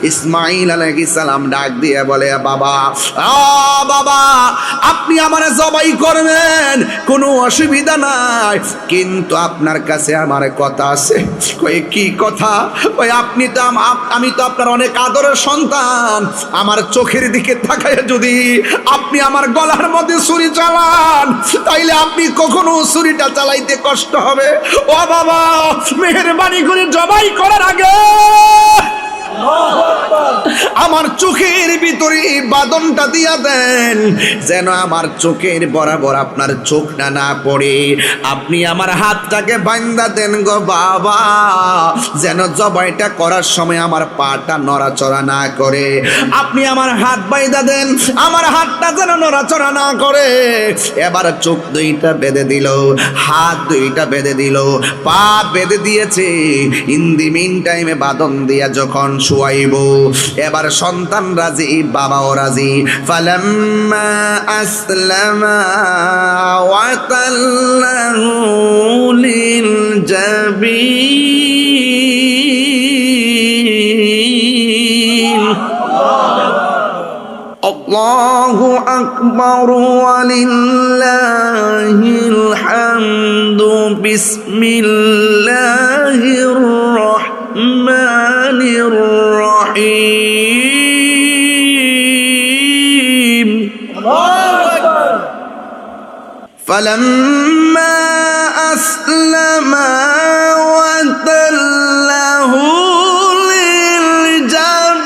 ইসমাঈল আলাইহিস সালাম ডাক দিয়ে বলে, বাবা, বাবা, আপনি আমারে জবাই করবেন, কোনো অসুবিধা নাই, কিন্তু আপনার কাছে আমার কথা আছে। কই কি কথা? ওই আপনি তো আমি তো আপনার অনেক আদরের সন্তান, আমার চোখের দিকে তাকায় যদি আপনি আমার গলার মধ্যে ছুরি চালান, তাইলে আপনি কখনো ছুরিটা চালাইতে কষ্ট হবে। ও বাবা, মেহেরবানি করে জবাই করার আগে আমার চোখের ভিতরে বাঁধনটা দিয়া দেন, যেন আমার চোখের বরাবর আপনার চোখটা না পড়ে। আপনি আমার হাতটাকে বাঁধা দেন গো বাবা, যেন জবাইটা করার সময় আমার পাটা নড়াচড়া না করে। আপনি আমার হাত বাঁধা দেন, আমার হাতটা যেন নড়াচড়া না করে। এবার চোখ দুইটা বেঁধে দিল, হাত দুইটা বেঁধে দিল, পা বেঁধে দিয়েছে। ইন দি মিন টাইমে বাঁধন দিয়া যখন শুয়াইব, এবার সন্তান রাজি, বাবাও রাজি। ফালাম্মা আসলামা ওয়া তাল্লাহু লিল জাবিন। আল্লাহু আকবার ওয়া লিল্লাহিল হামদু। বিসমিল্লাহির রাহমানির রহিম। فلما أسلما وتله للجبين.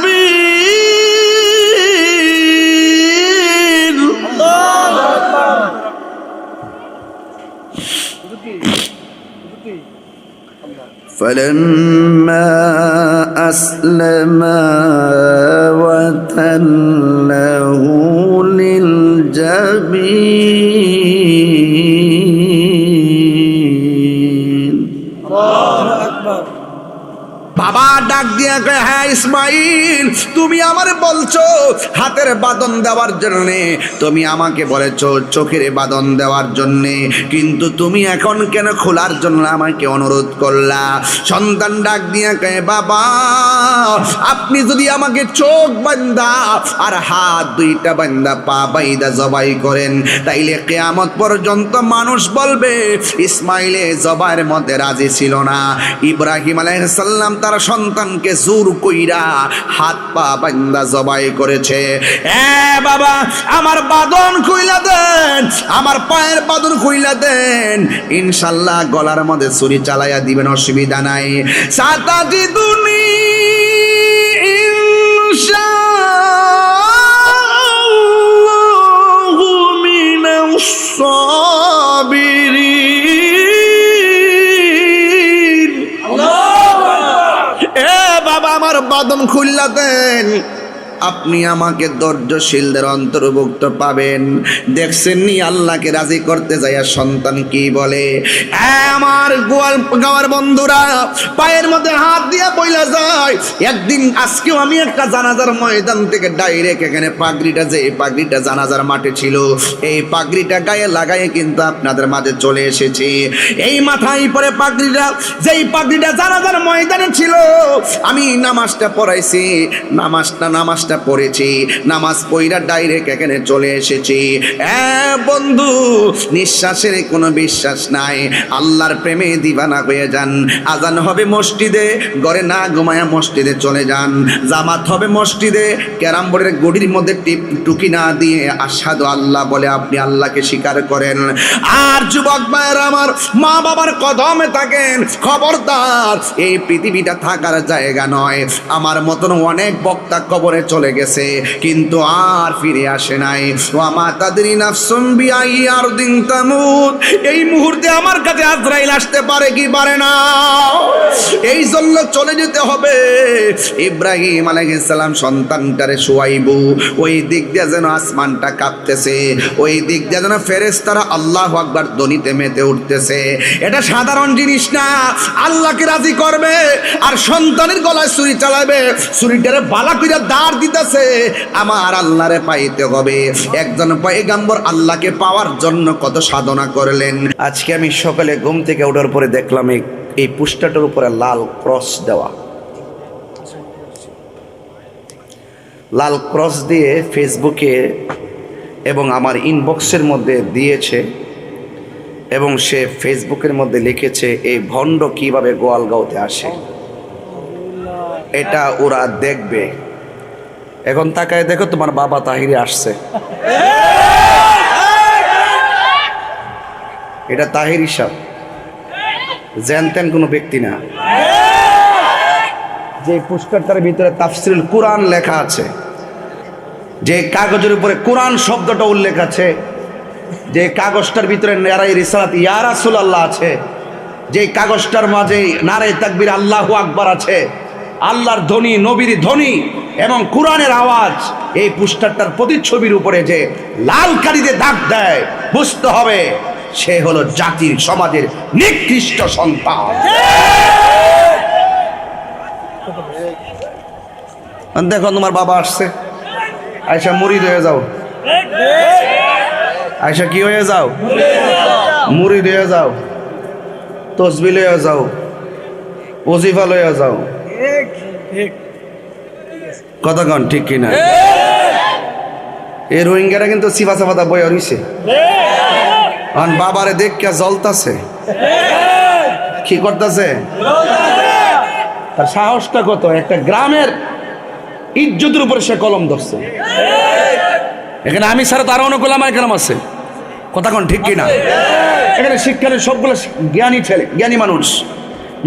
فلما أسلما وتله للجبين. বাবা ডাক দিয়া কয়, হ্যাঁ ইসমাঈল, তুমি আমারে বলছো হাতের বাঁধন দেওয়ার জন্যে, তুমি আমাকে বলেছো চোখের বাঁধন দেওয়ার জন্যে, কিন্তু তুমি এখন কেন খোলার জন্য আমাকে অনুরোধ করলা? সন্তান ডাক দিয়া কয়, বাবা, আপনি যদি আমাকে চোখ বান্ধা আর হাত দুইটা বান্ধা পা বাইদা জবাই করেন, তাইলে কিয়ামত পর্যন্ত মানুষ বলবে ইসমাঈলে জবাইয়ের মধ্যে রাজি ছিল না। ইব্রাহিম আলাইহিস সালাম তার সন্তানকে জোর কইরা হাত পা বান্ধা জবাই করেছে। বাবা, আমার বাঁধন খুইলা দেন, আমার পায়ের বাঁধন খুইলা দেন, ইনশাআল্লাহ গলার মধ্যে ছুরি চালাইয়া দিবেন, অসুবিধা নাই। সাতাজি দুনি ইনশাআল্লাহু মিনাস সাবিরিন। বাবা, আমার বাঁধন খুললা দেন, আপনি আমাকে ধৈর্যশীলদের অন্তর্ভুক্ত পাবেন। দেখছেন নি আল্লাহকে রাজি করতে যাইয়া সন্তান কি বলে? আমার গাওয়ার বন্ধুরা পায়ের মধ্যে হাত দিয়া বইলা যায়। একদিন আজকেও আমি একটা জানাজার ময়দান থেকে ডাইরেক্ট এখানে পাগড়িটা, যে পাগড়িটা জানাজার মাঠে ছিল, এই পাগড়িটা গায়ে লাগায়ে কিন্তু আপনাদের মাঝে চলে এসেছি। এই মাথায় পরে পাগড়িটা, যেই পাগড়িটা জানাজার ময়দানে ছিল, আমি নামাজটা পড়াইছি, নামাজটা পড়েছি, নামাজ পড়া ডাইরেক্ট এখানে চলে এসেছি। বন্ধু, নিঃশ্বাসের কোনো বিশ্বাস নাই, আল্লাহর প্রেমে দিবানা হয়ে যান। আজান হবে মসজিদে, ঘরে না ঘুমায়া মসজিদে চলে যান। জামাত হবে মসজিদে, ক্যারাম বোর্ডের গড়ির মধ্যে টুকি না দিয়ে আশহাদু আল্লাহ বলে আপনি আল্লাহকে স্বীকার করেন। আর যুবক ভাইয়েরা আমার, মা বাবার কদমে থাকেন, খবরদার, এই পৃথিবীটা থাকার জায়গা নয়। আমার মতন অনেক বক্তা কবরে চলে গেছে, কিন্তু আর ফিরে আসে নাই। ওয়া মা তাদরি নাফসুম বিআই আরদিন তামুত। এই মুহূর্তে আমার কাছে আজরাইল আসতে পারে কি পারে না, এই জন্য চলে যেতে হবে। ইব্রাহিম আলাইহিস সালাম সন্তানটারে শুয়াইবু, ওই দিক দিয়ে যেন আসমানটা কাঁপতেছে, ওই দিক দিয়ে যেন ফেরেশতারা আল্লাহু আকবার ধ্বনিতে মেতে উঠতেছে। এটা সাধারণ জিনিস না, আল্লাহকে রাজি করবে আর সন্তানের গলায় ছুরি চালাবে, ছুরিটারে বালা কইরা দাঁড় দিতেছে। আমার আল্লাহরে পাইতে হবে। একজন পয়গম্বর আল্লাহকে পাওয়ার জন্য কত সাধনা করলেন। আজকে আমি সকালে ঘুম থেকে ওঠার পরে দেখলাম এই পোস্টারটার উপরে লাল ক্রস দেওয়া। লাল ক্রস দিয়ে ফেসবুকে এবং আমার ইনবক্সের মধ্যে দিয়েছে, এবং সে ফেসবুকের মধ্যে লিখেছে এই ভণ্ড কিভাবে গোয়ালগাঁওতে আসে, এটা ওরা দেখবে। এখন তাকায় দেখো, তোমার বাবা তাহিরি আসছে। এটা তাহিরি সাহেব, জানতেন কোনো ব্যক্তি না। যে পুস্তকটার ভিতরে তাফসিরুল কুরআন লেখা আছে, যে কাগজের উপরে কোরআন শব্দটা উল্লেখ আছে, যে কাগজটার ভিতরে নারায়ে রিসালাত ইয়া রাসূলুল্লাহ আছে, যে কাগজটার মাঝে নারায়ে তাকবীর আল্লাহু আকবার আছে, আল্লাহর ধ্বনি, নবীর ধ্বনি এবং কোরআনের আওয়াজ, এই পুস্তকটার প্রতিচ্ছবির উপরে যে লাল কালিতে দাগ দেয়, বুঝতে হবে সে হলো জাতির সমাজের নিকৃষ্ট সন্তান। দেখো তোমার বাবা আসছে, আয়সা মুরিদ হয়ে যাও। আয়সা কি হয়ে যাও? মুরিদ হয়ে যাও, তসবিহ হয়ে যাও, ওজিফা লয়ে যাও। কথা কন ঠিক কিনা? এই রোহিঙ্গারা কিন্তু সিফা সাফাতা বইয়া রইছে, বাবারে দেখিয়া জ্বলতাছে। কি করতেছে? তার সাহসটা কত! একটা গ্রামের ইজ্জতের উপরে সে কলম ধরছে। এখানে আমি ছাড়া তার অনেক ওলামায়ে কেরাম আছে। কথা কন ঠিক কিনা? এখানে শিক্ষার সবগুলো জ্ঞানী ছেলে, জ্ঞানী মানুষ,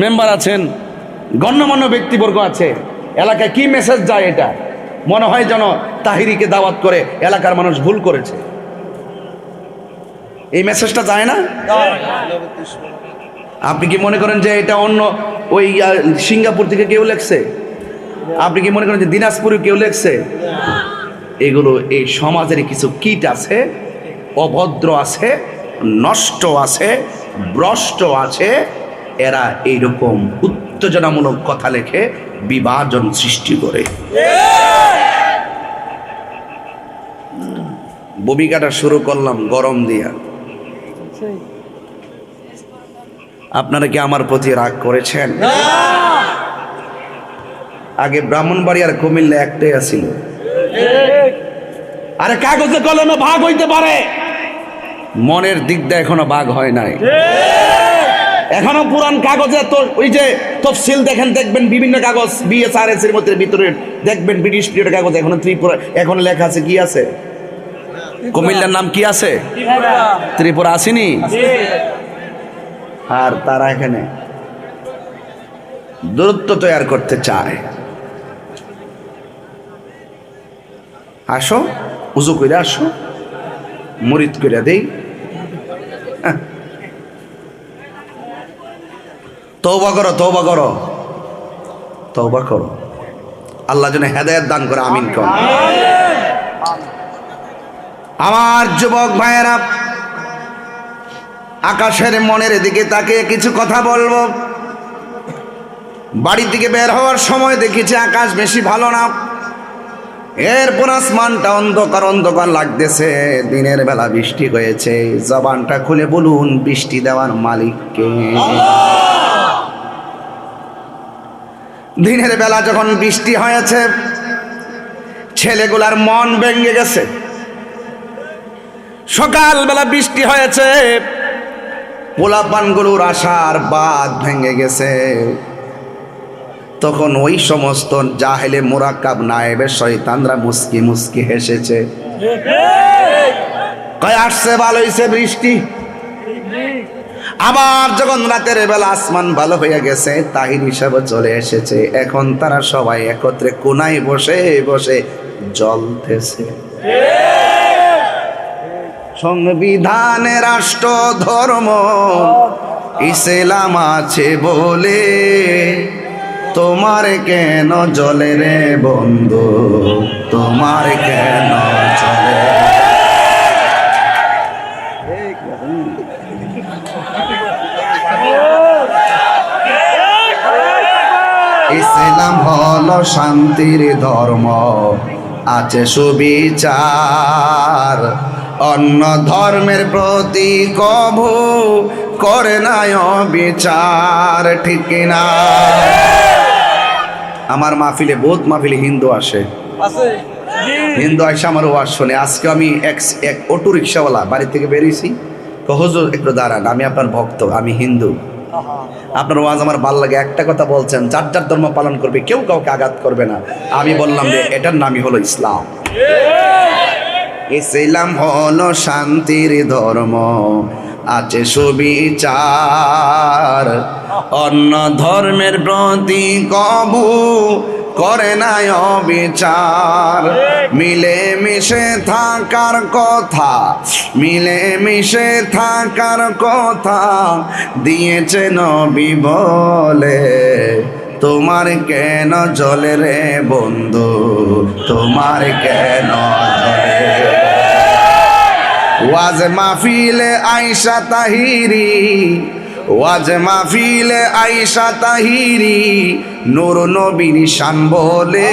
মেম্বার আছেন, গণ্যমান্য ব্যক্তিবর্গ আছে। এলাকায় কি মেসেজ যায়? এটা মনে হয় যেন তাহিরিকে দাওয়াত করে এলাকার মানুষ ভুল করেছে। এই মেসেজটা যায় না? আপনি কি মনে করেন যে এটা অন্য ওই সিঙ্গাপুর থেকে কেউ লেখছে? আপনি কি মনে করেন যে দিনাজপুরে কেউ লেখছে? এগুলো এই সমাজের কিছু কীট আছে, অভদ্র আছে, নষ্ট আছে, ভ্রষ্ট আছে। এরা এইরকম উত্তেজনামূলক কথা লেখে, বিভাজন সৃষ্টি করে। ভূমিকাটা শুরু করলাম গরম দিয়া। আপনারা কি আমার প্রতি রাগ করেছেন? আগে ব্রাহ্মণবাড়িয়ার কুমিল্লা একটাই আছিল। আরে কাগজে কলমে ভাগ হইতে পারে, মনের দিক দিয়ে এখনো ভাগ হয় নাই। এখনো পুরান কাগজে তো ওই যে তফসিল দেখবেন বিভিন্ন কাগজ বিএসআরএস এর মধ্যে ভিতরে দেখবেন ব্রিটিশ পিরিয়ডের কাগজ, এখনো ত্রিপুরা এখন লেখা আছে। কি আছে? কুমিল্লার নাম কি আছে? ত্রিপুরা আসেনি? আর তারা এখানে দূরত্ব তৈরি করতে চায়। আসো, উজু করে আসো, মুরিদ করে দেই। তওবা করো, তওবা করো, তওবা করো। আল্লাহ যেন হেদায়েত দান করে, আমিন কর। আমার যুবক ভাইয়েরা, আকাশের মনের দিকে তাকিয়ে কিছু কথা বলবো। বাড়ি থেকে বের হওয়ার সময় দেখেছি আকাশ বেশি ভালো না, এরপর আসমানটা অন্ধকার অন্ধকার লাগতেছে। দিনের বেলা বৃষ্টি হয়েছে। জবানটা খুলে বলুন, বৃষ্টি দেওয়ার মালিক কে? দিনের বেলা যখন বৃষ্টি হয়েছে, ছেলেগুলার মন ভেঙে গেছে। সকালবেলা বৃষ্টি হয়েছে, পোলাপানগুলোর আশার বাঁধ ভেঙে গেছে। তখন ওই সমস্ত জাহেলে মুরাক্কাব নায়েবে শয়তানরা মুস্কি মুস্কি হেসেছে। কয় আসছে, ভালো হয়েছে বৃষ্টি। আবার যখন রাতের বেলা আসমান ভালো হয়ে গেছে, তাহির হিসাবে চলে এসেছে। এখন তারা সবাই একত্রে কোনায় বসে বসে জ্বলতেছে। সংবিধানে রাষ্ট্র ধর্ম ইসলাম আছে বলে তোমার কেন জ্বলে রে বন্ধু, তোমার কেন জ্বলে? ইসলাম হলো শান্তির ধর্ম, আছে সুবিচার। অন্য ধর্মের প্রতি কভু করে নাই বিচার, ঠিক না? আমার মাহফিলে বহুত মাহফিলে হিন্দু আসে, হিন্দু আয়সা আমার ওয়াজ শুনে। আজকে আমি এক অটো রিক্সাওয়ালা বাড়ি থেকে বেরিয়েছি, হুজুর একটু দাঁড়ান, আমি আপনার ভক্ত, আমি হিন্দু, আপনার ওয়াজ আমার ভালো লাগে, একটা কথা বলছেন যার যার ধর্ম পালন করবে, কেউ কাউকে আঘাত করবে না। আমি বললাম যে এটার নামই হলো ইসলাম। ইসলাম হলো শান্তির ধর্ম, আছে সুবিচার, অন্য ধর্মের প্রতি কবু করে না অবিচার। মিলে মিশে থাকার কথা, মিলে মিশে থাকার কথা দিয়েছে নবী বলে। তোমার কেন জ্বলে রে বন্ধু, তোমার কেন জ্বলে? ওয়াজ মাহফিলে আয়েশা তাহিরি, ওয়াজ মাহফিলে আয়েশা তাহিরি নূর নবীর শান বলে।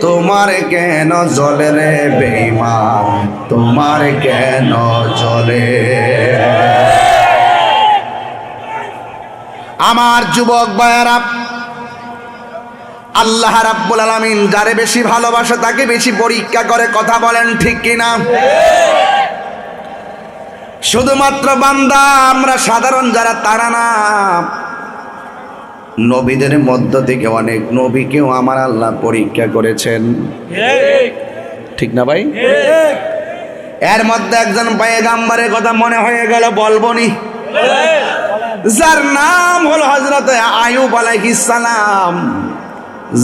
তোমার কেন জ্বলে রে বেঈমান, তোমার কেন জ্বলে? আমার যুবক ভাইয়েরা, আল্লাহ রাব্বুল আলামিন যারে বেশি ভালোবাসে তাকে বেশি পরীক্ষা করে, কথা বলেন ঠিক কিনা? শুধুমাত্র বান্দা আমরা সাধারণ যারা তারা না, নবীদের মধ্য থেকে অনেক নবীকেও আমার আল্লাহ পরীক্ষা করেছেন, ঠিক না ভাই? এর মধ্যে একজন পয়গম্বরের কথা মনে হয়ে গেল, বলবনি, যার নাম হলো হযরত আইয়ুব আলাইহিস সালাম,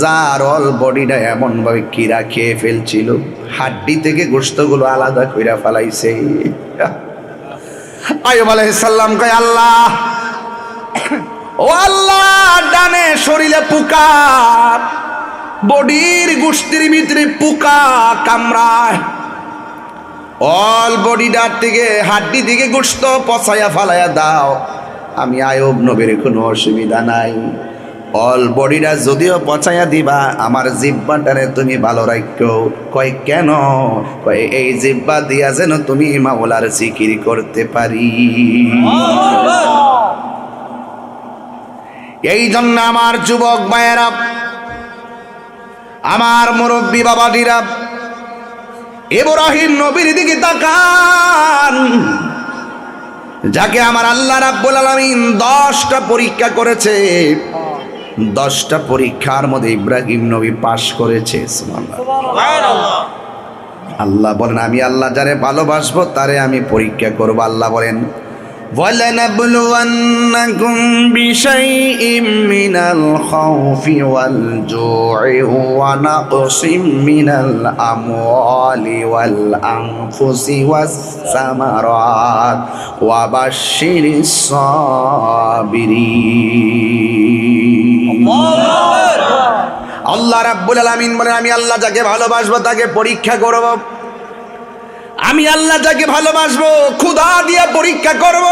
যার অল বডিটা এমন ভাবে কিরা খেয়ে ফেলছিল, হাড্ডি থেকে গোশতগুলো আলাদা কইরা ফেলাইছে। আইয়ুব আলাইহিস সালাম কয়, আল্লাহ ও আল্লাহ, ডানে শরীরে পোকা, বডির গোশতির ভিতরে পোকা কামড়ায়, অল বডিটার থেকে হাড্ডি থেকে গোশত পচাইয়া ফালাইয়া দাও, আমি আইয়ুব নবীর কোনো অসুবিধা নাই। অল বডিটা যদিও পচাইয়া দিবা, আমার জিহ্বাটারে তুমি ভালো রাখো। কয় কেন? কয় এই জিহ্বা দিয়া যেন তুমি মাওলার জিকির করতে পারি। এই জন্য আমার যুবক ভাইয়েরা, আমার মুরব্বী বাবাজিরা, ইব্রাহিম নবীর দিকে তাকান, যাকে আমার আল্লাহ রাব্বুল আলামিন 10টা পরীক্ষা করেছে, 10টা পরীক্ষার মধ্যে ইব্রাহিম নবী পাশ করেছে। সুবহানাল্লাহ। আল্লাহ বলেন আমি আল্লাহ যারে ভালোবাসবো তারে আমি পরীক্ষা করব। আল্লাহ বলেন وَلَنَبْلُوَنَّكُمْ بِشَيْءٍ مِّنَ الْخَوْفِ وَالْجُوعِ وَنَقْصٍ مِّنَ الْأَمْوَالِ وَالْأَنفُسِ وَالثَّمَرَاتِ وَبَشِّرِ الصَّابِرِينَ। আল্লাহ রাব্বুল আলামিন বলেন আমি আল্লাহ যাকে ভালোবাসবো তাকে পরীক্ষা করব। আমি আল্লাহ যাকে ভালোবাসবো ক্ষুধা দিয়ে পরীক্ষা করব।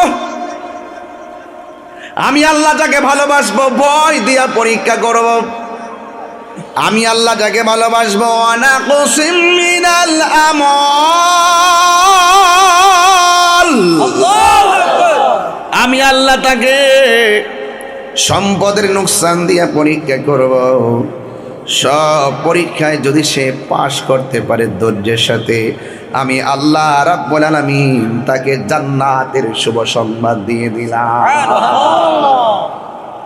আমি আল্লাহ যাকে ভালোবাসবো ভয় দিয়ে পরীক্ষা করব। আমি আল্লাহ যাকে ভালোবাসবো আনাকুসিম মিনাল আমাল, আমি আল্লাহ তাকে সম্পদের নুকসান দিয়ে পরীক্ষা করব। সব পরীক্ষায় যদি সে পাশ করতে পারে ধৈর্যের সাথে, আমি আল্লাহ রাব্বুল আলামিন তাকে জান্নাতের শুভ সংবাদ দিয়ে দিলাম।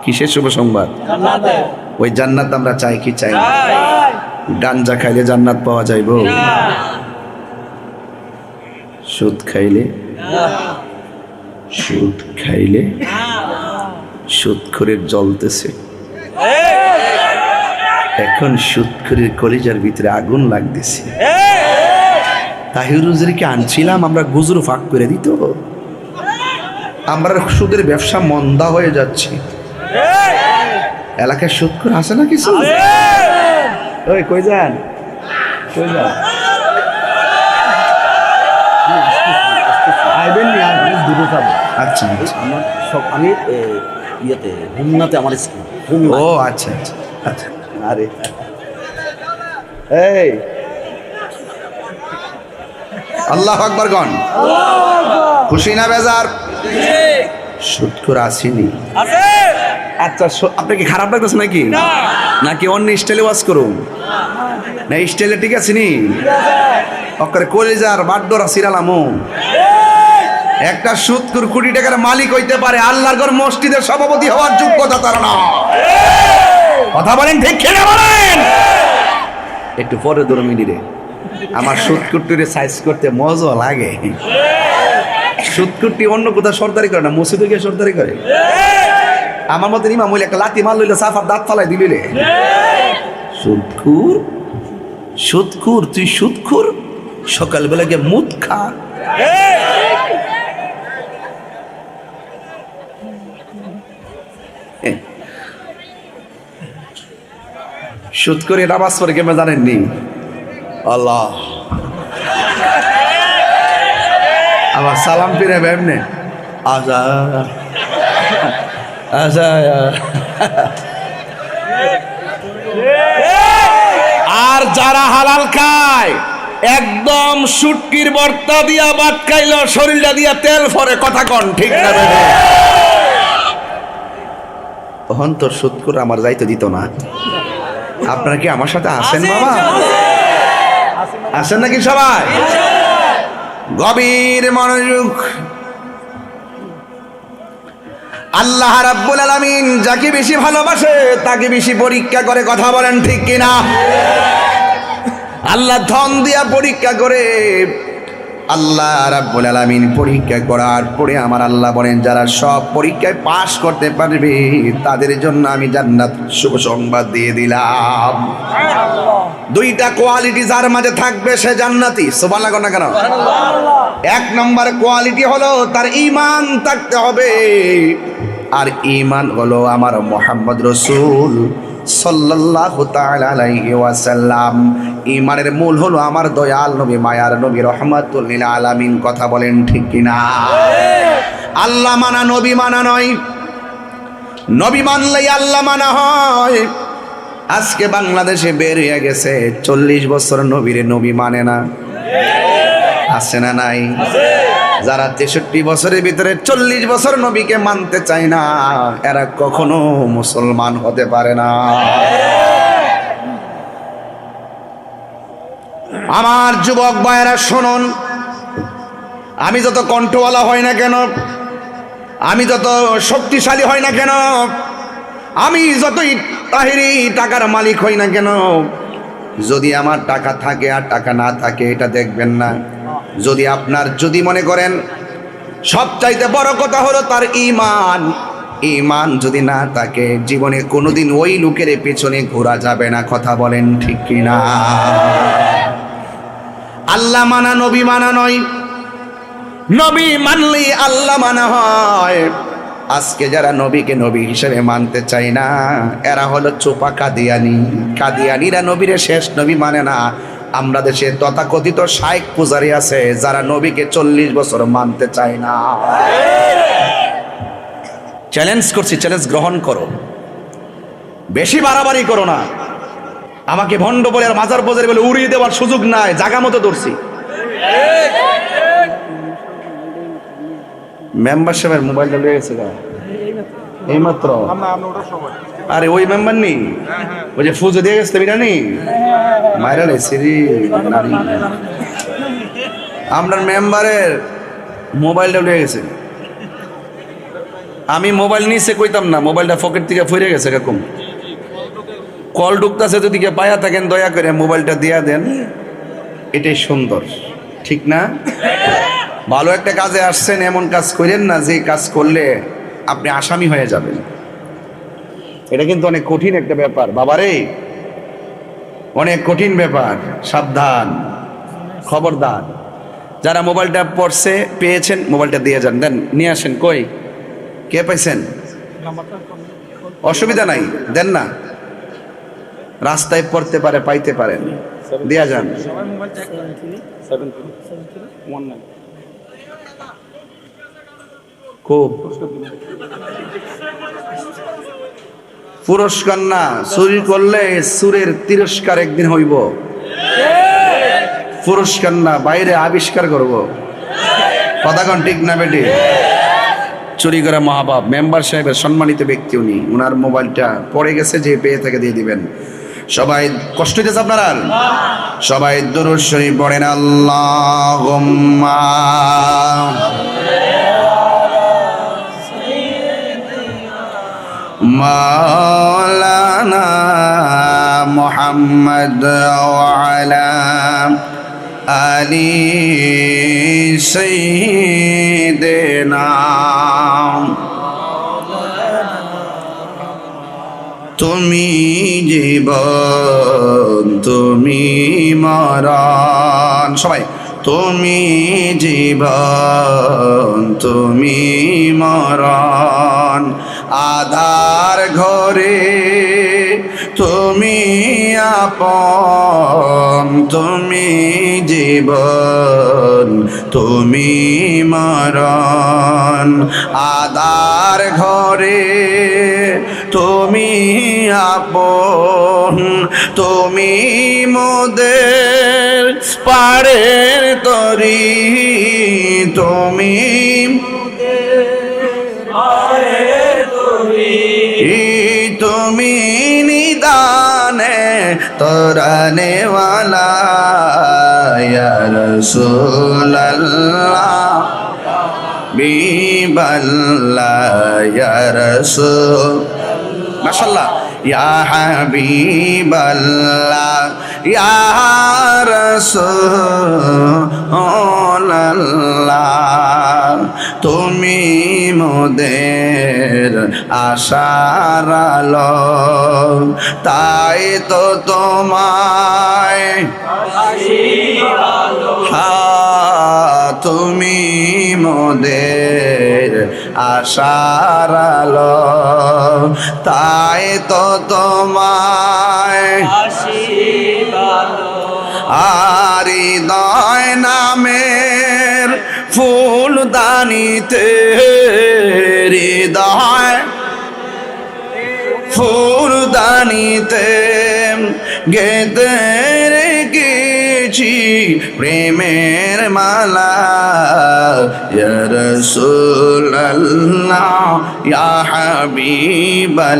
কিসের শুভ সংবাদ? জান্নাতের। ওই জান্নাত আমরা চাই কি চাই না? গাঞ্জা খাইলে জান্নাত পাওয়া যাইব? সুদ খাইলে? সুদ খাইলে সুদখোরের জ্বলতেছে, এখন সুদখোরের কলিজার ভিতরে আগুন লাগতেছে। তাহির হুজুরকে আনছিলাম আমরা, গুজরু ফাঁক করে দিত, আমরা সুদের ব্যবসা মন্দা হয়ে যাচ্ছে। এলাকায় সুদখোর আছে না কিছু? ওই কই যান, কই যান? আচ্ছা আমার সব আমি ইয়েতে হুমনাতে আমার স্কুল। ও আচ্ছা আচ্ছা আচ্ছা। আরে এই আল্লাহু আকবার গণ, খুশি না বেজার? সুদখোর আসেনি? আচ্ছা, আপনি কি খারাপ লাগতেছে নাকি? নাকি অন্য স্টাইলে ওয়াজ করুন? না স্টাইলে ঠিক আছে নি অকারে কলিজার বাড্ডরা সিরালামু একটা সুদকুর কোটি টাকার মালিক হইতে পারে, আল্লাহর ঘর মসজিদের সভাপতি হওয়ার যোগ্যতা তার না। কথা বলেন ঠিক কিনা বলেন? একটু পরে 2 মিনিটে আমার সুদকুটিরে সাইজ করতে মজা লাগে। সুদকুটি অন্য কোথাও সরকারি করে না, মসজিদে গিয়ে সরকারি করে। আমার মতে ইমাম হইলে একটা লাঠি মার লইলে সাফার দাঁত ফালাই দিলে। সুদকুর সুদকুর তুই সুদকুর, সকালবেলা গিয়ে মুদ খা। সুদ করে নামাজ পড়ে কেমন জানেননি? আল্লাহ আমার সালাম ফিরে এমনি আজা আজা। আর যারা হালাল খায় একদম শুটকির ভর্তা দিয়া ভাত খাইল, শরীরটা দিয়া তেল ফরে। কথা কন ঠিক না? তখন তোর সুদ করে আমার যাইতে দিত না। আপনারা কি আমার সাথে আসেন বাবা? আসেন নাকি সবাই? গভীর মনোযোগ। আল্লাহ রাব্বুল আলামিন যাকে বেশি ভালোবাসে তাকে বেশি পরীক্ষা করে। কথা বলেন ঠিক কিনা? আল্লাহ ধন দিয়া পরীক্ষা করে। আল্লাহ রাব্বুল আলামিন পরীক্ষা করার পরে আমার আল্লাহ বলেন যারা সব পরীক্ষায় পাশ করতে পারবে তাদের জন্য আমি জান্নাত শুভ সংবাদ দিয়ে দিলাম। 2টা কোয়ালিটি যার মাঝে থাকবে সে জান্নাতি। সুবহানাল্লাহ না কেন? 1 নম্বর কোয়ালিটি হলো তার ঈমান থাকতে হবে। আর ঈমান হলো আমার মুহাম্মদ রাসূল সাল্লাল্লাহু তাআলা আলাইহি ওয়াসাল্লাম। ঈমানের মূল হলো আমার দয়াল নবী, মায়ার নবী, রহমাতুল লিল আলামিন। কথা বলেন ঠিক কিনা? আল্লাহ মানা নবী মানা নয়, নবী মানলেই আল্লাহ মানা হয়। আজকে বাংলাদেশে বের হয়ে গেছে 40 বছর নবীরে নবী মানে না। আছে না নাই? যারা 63 বছরের ভিতরে 40 বছর নবীকে মানতে চায় না, এরা কখনো মুসলমান হতে পারে না। আমার যুবক ভাইয়েরা শুনুন, আমি যত কণ্ঠওয়ালা হই না কেন, আমি যত শক্তিশালী হই না কেন, আমি যতই তাহিরি টাকার মালিক হই না কেন, যদি আমার টাকা থাকে আর টাকা না থাকে এটা দেখবেন না। যদি মনে করেন সবচাইতে বড় কথা হলো তার ঈমান, ঈমান যদি না থাকে জীবনে কোনোদিন ওই লোকের পেছনে ঘোরা যাবে না। কথা বলেন ঠিক কিনা? আল্লাহ মানা নবী মানা নয়, নবী মানলেই আল্লাহ মানা হয়। আজকে যারা নবীকে নবী হিসেবে মানতে চায় না এরা হলো চোপা কাদিয়ানি। কাদিয়ানিরা নবীরে শেষ নবী মানে না। আমরা দেশে তথাকথিত শাইখ পূজারি আছে যারা নবীকে 40 বছর মানতে চায় না। চ্যালেঞ্জ করছি, চ্যালেঞ্জ গ্রহণ করো, বেশি বাড়াবাড়ি করো না। আমাকে ভণ্ড বলে আর মাজার বাজারে বলে উড়িয়ে দেওয়ার সুযোগ নাই, জায়গা মতো ধরছি। মেম্বারশিপের মোবাইলটা লেগে গেছে এই মাত্র। আরে ওই মেম্বার নি, ওই যে ফুজো দিয়ে গেছে এটা নি মাইরা লেছি নারী। আপনার মেম্বারের মোবাইলটা লেগে গেছে। আমি মোবাইল নিচে কইতাম না, মোবাইলটা পকেট থেকে ফিরে গেছে। এরকম কল ঢুকতেছে, যদি কে পায়া থাকেন দয়া করে মোবাইলটা দিয়া দেন। এটাই সুন্দর, ঠিক না? ভালো একটা কাজে আসছেন, এমন কাজ করেন না যে কাজ করলে আপনি আসামি হয়ে যাবেন। এটা কিন্তু অনেক কঠিন একটা ব্যাপার বাবারে, অনেক কঠিন ব্যাপার। সাবধান, খবরদার। যারা মোবাইলটা পড়ছে পেয়েছেন মোবাইলটা দিয়ে যান, দেন নিয়ে আসেন। কই কে পাইছেন? অসুবিধা নাই, দেন না। রাস্তায় পড়তে পারে, পাইতে পারেন, দিয়া যান। খুব পুরস্কার না, চুরি করলে সুরের তিরস্কার একদিন হইব। পুরস্কার না, বাইরে আবিষ্কার করব। কথা কোন ঠিক না বেটি? চুরি করা মহাপাপ। মেম্বার সাহেবের সম্মানিত ব্যক্তি উনি, উনার মোবাইলটা পড়ে গেছে, যে পেয়ে থেকে দিয়ে দিবেন। সবাই কষ্ট হইতেছে আপনারা? সবাই দুরূদ শরীফ পড়েন। আল্লাহুম্মা মাওলানা মুহাম্মদ ওয়া আলা আলি সাইয়্যিদিনা। তুমি জীবন তুমি মরণ, সবাই তুমি জীবন তুমি মরণ, আধার ঘরে তুমি আপন, তুমি জীবন তুমি মরণ, আধার ঘরে তুমি আপন, তুমি মোদের পাড়ের তরি, তুমি তুমি নিদানে তরানে ওয়ালা ইয়া রাসূলুল্লাহ বিবাল্লাহ ইয়া রাসূল, মাশাআল্লাহ, ইয়া হাবিবাল্লাহ ইয়া রাসূলুল্লাহ, তুমি মোদের আশার আলো, তাই তো তোমায় তুমি মোদের আশার আলো, তাই তো তোমায় আর হৃদয় নামের ফুলদানিতে, হৃদয় ফুলদানিতে গেঁথে রেখেছি প্রেমের মালা, ইয়া রাসূলুল্লাহ ইয়া হাবিবাল্লাহ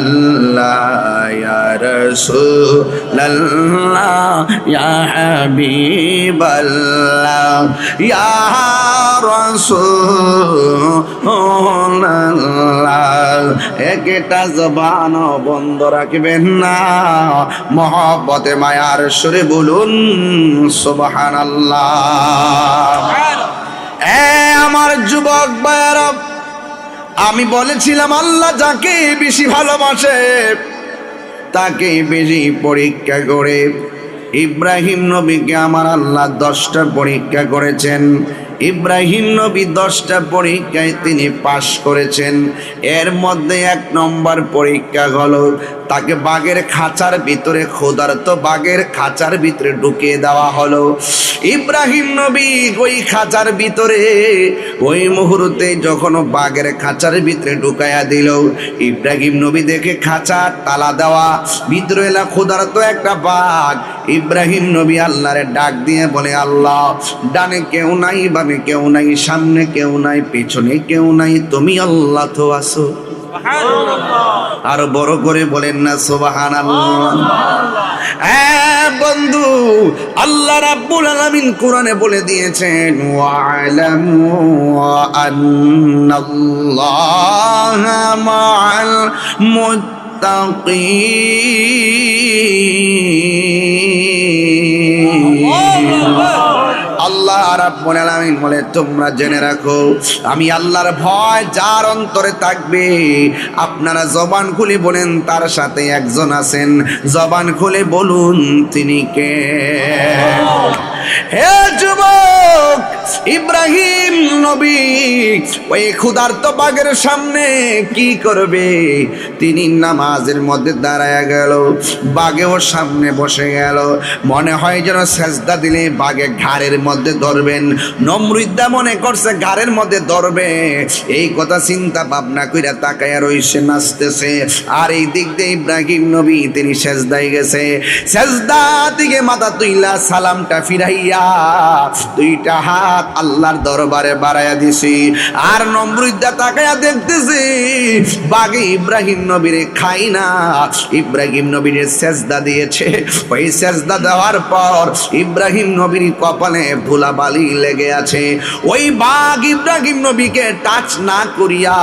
ইয়া রাসূলুল্লাহ ইয়া হাবিবাল্লাহ ইয়া রাসূলুল্লাহ। একটা জবান বন্ধ রাখবেন না, মহব্বতে মায়ার সুরে বলুন সুবহানাল্লাহ। আমার যুবক ভাইয়েরা, আমি বলেছিলাম আল্লাহ যাকে বেশি ভালোবাসে তাকে বেশি পরীক্ষা করে। ইব্রাহিম নবীকে আমার আল্লাহ 10টা পরীক্ষা করেছেন। ইব্রাহিম নবী 10টা পরীক্ষায় তিনি পাশ করেছেন। এর মধ্যে 1 নম্বর পরীক্ষা হলো তাকে বাঘের খাঁচার ভিতরে, ক্ষুধার্ত বাঘের খাঁচার ভিতরে ঢুকিয়ে দেওয়া হলো। ইব্রাহিম নবী ওই খাঁচার ভিতরে ওই মুহূর্তে যখন বাঘের খাঁচার ভিতরে ঢুকাইয়া দিল, ইব্রাহিম নবী দেখে খাঁচা তালা দেওয়া, ভিতরে এলা ক্ষুধার্ত একটা বাঘ। ইব্রাহিম নবী আল্লাহরে ডাক দিয়ে বলে, আল্লাহ ডানে কেউ নাই, বামে কেউ নাই, সামনে কেউ নাই, পেছনে কেউ নাই, তুমি আল্লাহ তো আছো। আরো বড় করে বলেন না সুবহানাল্লাহ। বন্ধু, আল্লাহ রাব্বুল আলামিন কোরআনে বলে দিয়েছেন, ওয়া'লামু আন্নাল্লাহা মা'আল মুত্তাকিন। আল্লাহ রাব্বুল আলামিন বলে, তোমরা জেনে রাখো আমি আল্লাহর ভয় যার অন্তরে থাকবে, আপনারা জবান খুলে বলেন তার সাথে একজন আছেন, জবান খুলে বলুন তিনি কে? হে যুবক, ইব্রাহিম নবী ওই ক্ষুধার্ত বাঘের সামনে কি করবে? তিনি নামাজের মধ্যে দাঁড়ায় গেল, বাঘেও সামনে বসে গেল। মনে হয় যেন সেজদা দিলে বাঘে ঘাড়ের মধ্যে ধরবেন। নমরুদ্দা মনে করছে ঘাড়ের মধ্যে ধরবে, এই কথা চিন্তা ভাবনা কইরা তাকায়া রইছে, নাচতেছে। আর এই দিক দিয়ে ইব্রাহিম নবী তিনি সেজদায় গেছে। সেজদা থেকে মাথা তুইলা সালামটা ফিরাইয়া 2টা হাত হাত আল্লাহর দরবারে বাড়াইয়া দিছি। আর নমরুদা তাকায়া দেখতেছি বাঘে ইব্রাহিম নবীরে খাই না, ইব্রাহিম নবীর সেজদা দিয়েছে। ওই সেজদা দেওয়ার পর ইব্রাহিম নবীর কপালে ধুলাবালি লেগে আছে। ওই বাঘ ইব্রাহিম নবীকে টাচ না করিয়া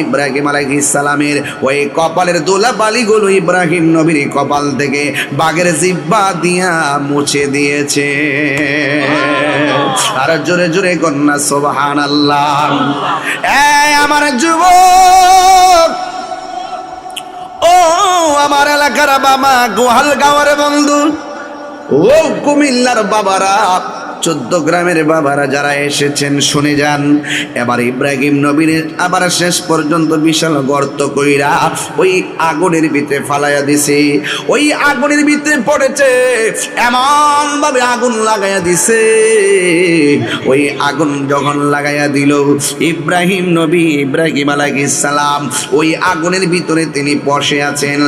ইব্রাহিম আলাইহিস সালামের ওই কপালের ধুলাবালিগুলো ইব্রাহিম নবীর কপাল থেকে বাঘের জিহ্বা দিয়া মুছে দিয়েছে। আর জোরে জোরে কন্যা সুবহানাল্লাহ। এই আমার যুবক, ও আমার এলাকার বাবা, গোহাল গাঁওয়ের বন্ধু, ও কুমিল্লার বাবারা, 14 গ্রামের বাবারা যারা এসেছেন শুনে যান। এবার ইব্রাহিম নবীর আবার শেষ পর্যন্ত বিশাল গর্ত কইরা ওই আগুনের ভিতরে ফালাইয়া দিছে। ওই আগুনের ভিতরে পড়েছে, এমন ভাবে আগুন লাগাইয়া দিছে। ওই আগুন যখন লাগাইয়া দিল, ইব্রাহিম নবী ইব্রাহিম আলাইহিস সালাম ওই আগুনের ভিতরে তিনি বসে আছেন।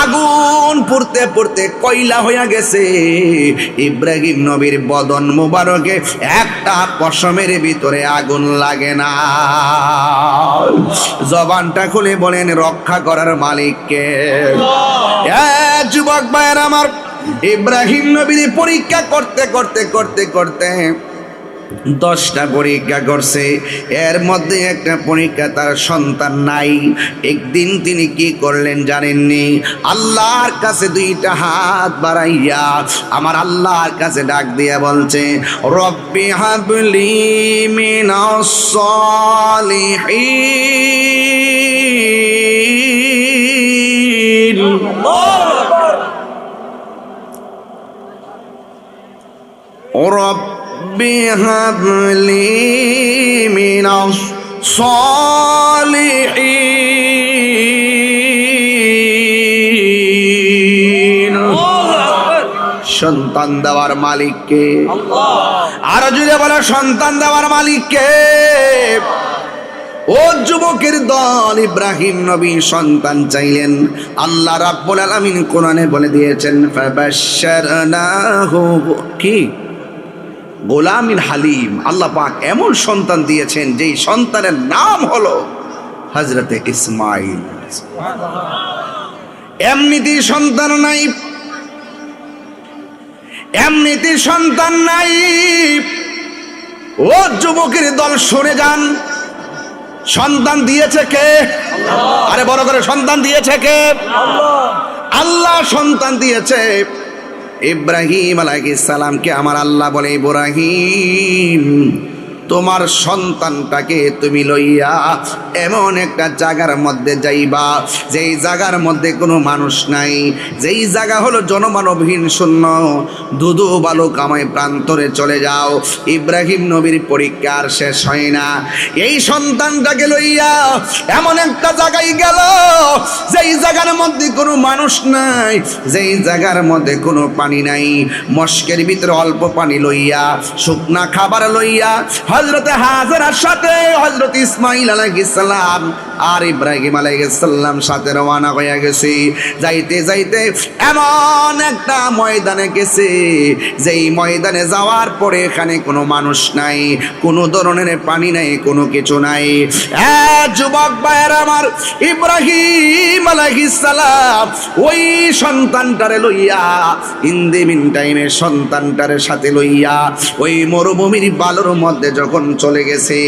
আগুন পুড়তে পুড়তে কয়লা হইয়া গেছে। ইব্রাহিম নবীর বদন মুবারকে একটা পশমের ভিতরে আগুন লাগে না। জবানটা খুলে বলেন রক্ষা করার মালিককে। যুবক ভাইয়ের আমার, ইব্রাহিম নবীর পরীক্ষা করতে করতে করতে করতে 10টা পরীক্ষা করছে। এর মধ্যে একটা পরীক্ষা তার সন্তান নাই। একদিন তিনি কি করলেন জানেননি? আল্লাহর কাছে 2টা হাত বাড়াইয়া আমার আল্লাহর কাছে ডাক দিয়া বলছে, রব্বি হাবলি মিনাস সালিহিন। রব্বি হাবলি মিনাস সালিহিন। সন্তান দেওয়ার মালিককে। আর যদি বলে সন্তান দেওয়ার মালিককে। ও যুবকের দল, ইব্রাহিম নবী সন্তান চাইলেন। আল্লাহ রাব্বুল আলামিন কোরআনে বলে দিয়েছেন, ফাবাশশারনাহু কি গোলামিন হালিম। আল্লাহ পাক এমন সন্তান দিয়েছেন যেই সন্তানের নাম হলো হযরতে ইসমাইল। এমনিতে সন্তান নাই, এমনিতে সন্তান নাই। ও যুবকের দল সরে যান, সন্তান দিয়েছে কে? আরে বড় করে, সন্তান দিয়েছে কে? আল্লাহ সন্তান দিয়েছে। ইব্রাহিম আলাইহিস সালামকে আমার আল্লাহ বলে, ইব্রাহিম তোমার সন্তানটাকে তুমি লইয়া এমন একটা জায়গার মধ্যে যাইবা, যেই জায়গার মধ্যে কোনো মানুষ নাই, যেই জায়গা হলো জনমানবহীন শূন্য, দুধু বালু কামাই প্রান্তরে চলে যাও। ইব্রাহিম নবীর পরীক্ষা আর শেষ হয় না। এই সন্তানটাকে লইয়া এমন একটা জায়গায় গেল, যেই জায়গার মধ্যে কোনো মানুষ নাই, যেই জায়গার মধ্যে কোনো পানি নাই। মস্কের ভিতরে অল্প পানি লইয়া, শুকনা খাবার লইয়া হযরতে হাজেরার সাথে হযরত ইসমাইল আলাইহিস সালাম আর ইব্রাহিম আলাইহিস সালাম সাথে রওনা হয়ে গেছে। যাইতে যাইতে এমন একটা ময়দানে গেছে, যেই ময়দানে যাওয়ার পরে এখানে কোনো মানুষ নাই, কোনো ধরনের পানি নাই, কোনো কিছু নাই। যুবক ভাইয়ের আমার, ইব্রাহিম আলাইহিস সালাম ওই সন্তানটারে লইয়া, ইন দি মিন টাইমে সন্তানটারে সাথে লইয়া ওই মরুভূমির বালুর মধ্যে যখন চলে গেছে,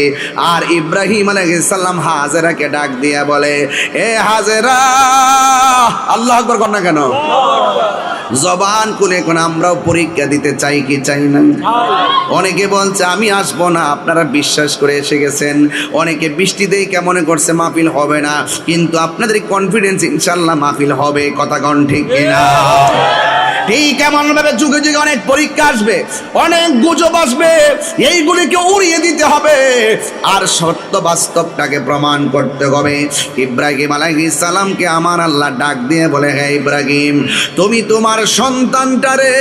আর ইব্রাহিম আলাইহিস সালাম হাজেরাকে ডাক দিয়া বলে, এ হাজেরা। আল্লাহু আকবার কর না কেন? জবান খুলে এখন আমরাও পরীক্ষা দিতে চাই কি চাই না? অনেকে বলছে আমি আসবো না, আপনারা বিশ্বাস করে এসে গেছেন। অনেকে বৃষ্টি দিয়ে কেমন করছে মাহফিল হবে না, কিন্তু আপনাদের কনফিডেন্স ইনশাল্লাহ মাহফিল হবে। কথা কোন ঠিক কিনা? ঠিক এমন ভাবে যুগে যুগে অনেক পরীক্ষা আসবে, অনেক গুজব আসবে, এইগুলিকে উড়িয়ে দিতে হবে আর সত্য বাস্তবটাকে প্রমাণ করতে হবে। ইব্রাহিম আলাইহিস সালামকে আমার আল্লাহ ডাক দিয়ে বলে, হে ইব্রাহিম, তুমি তোমার সন্তানটারে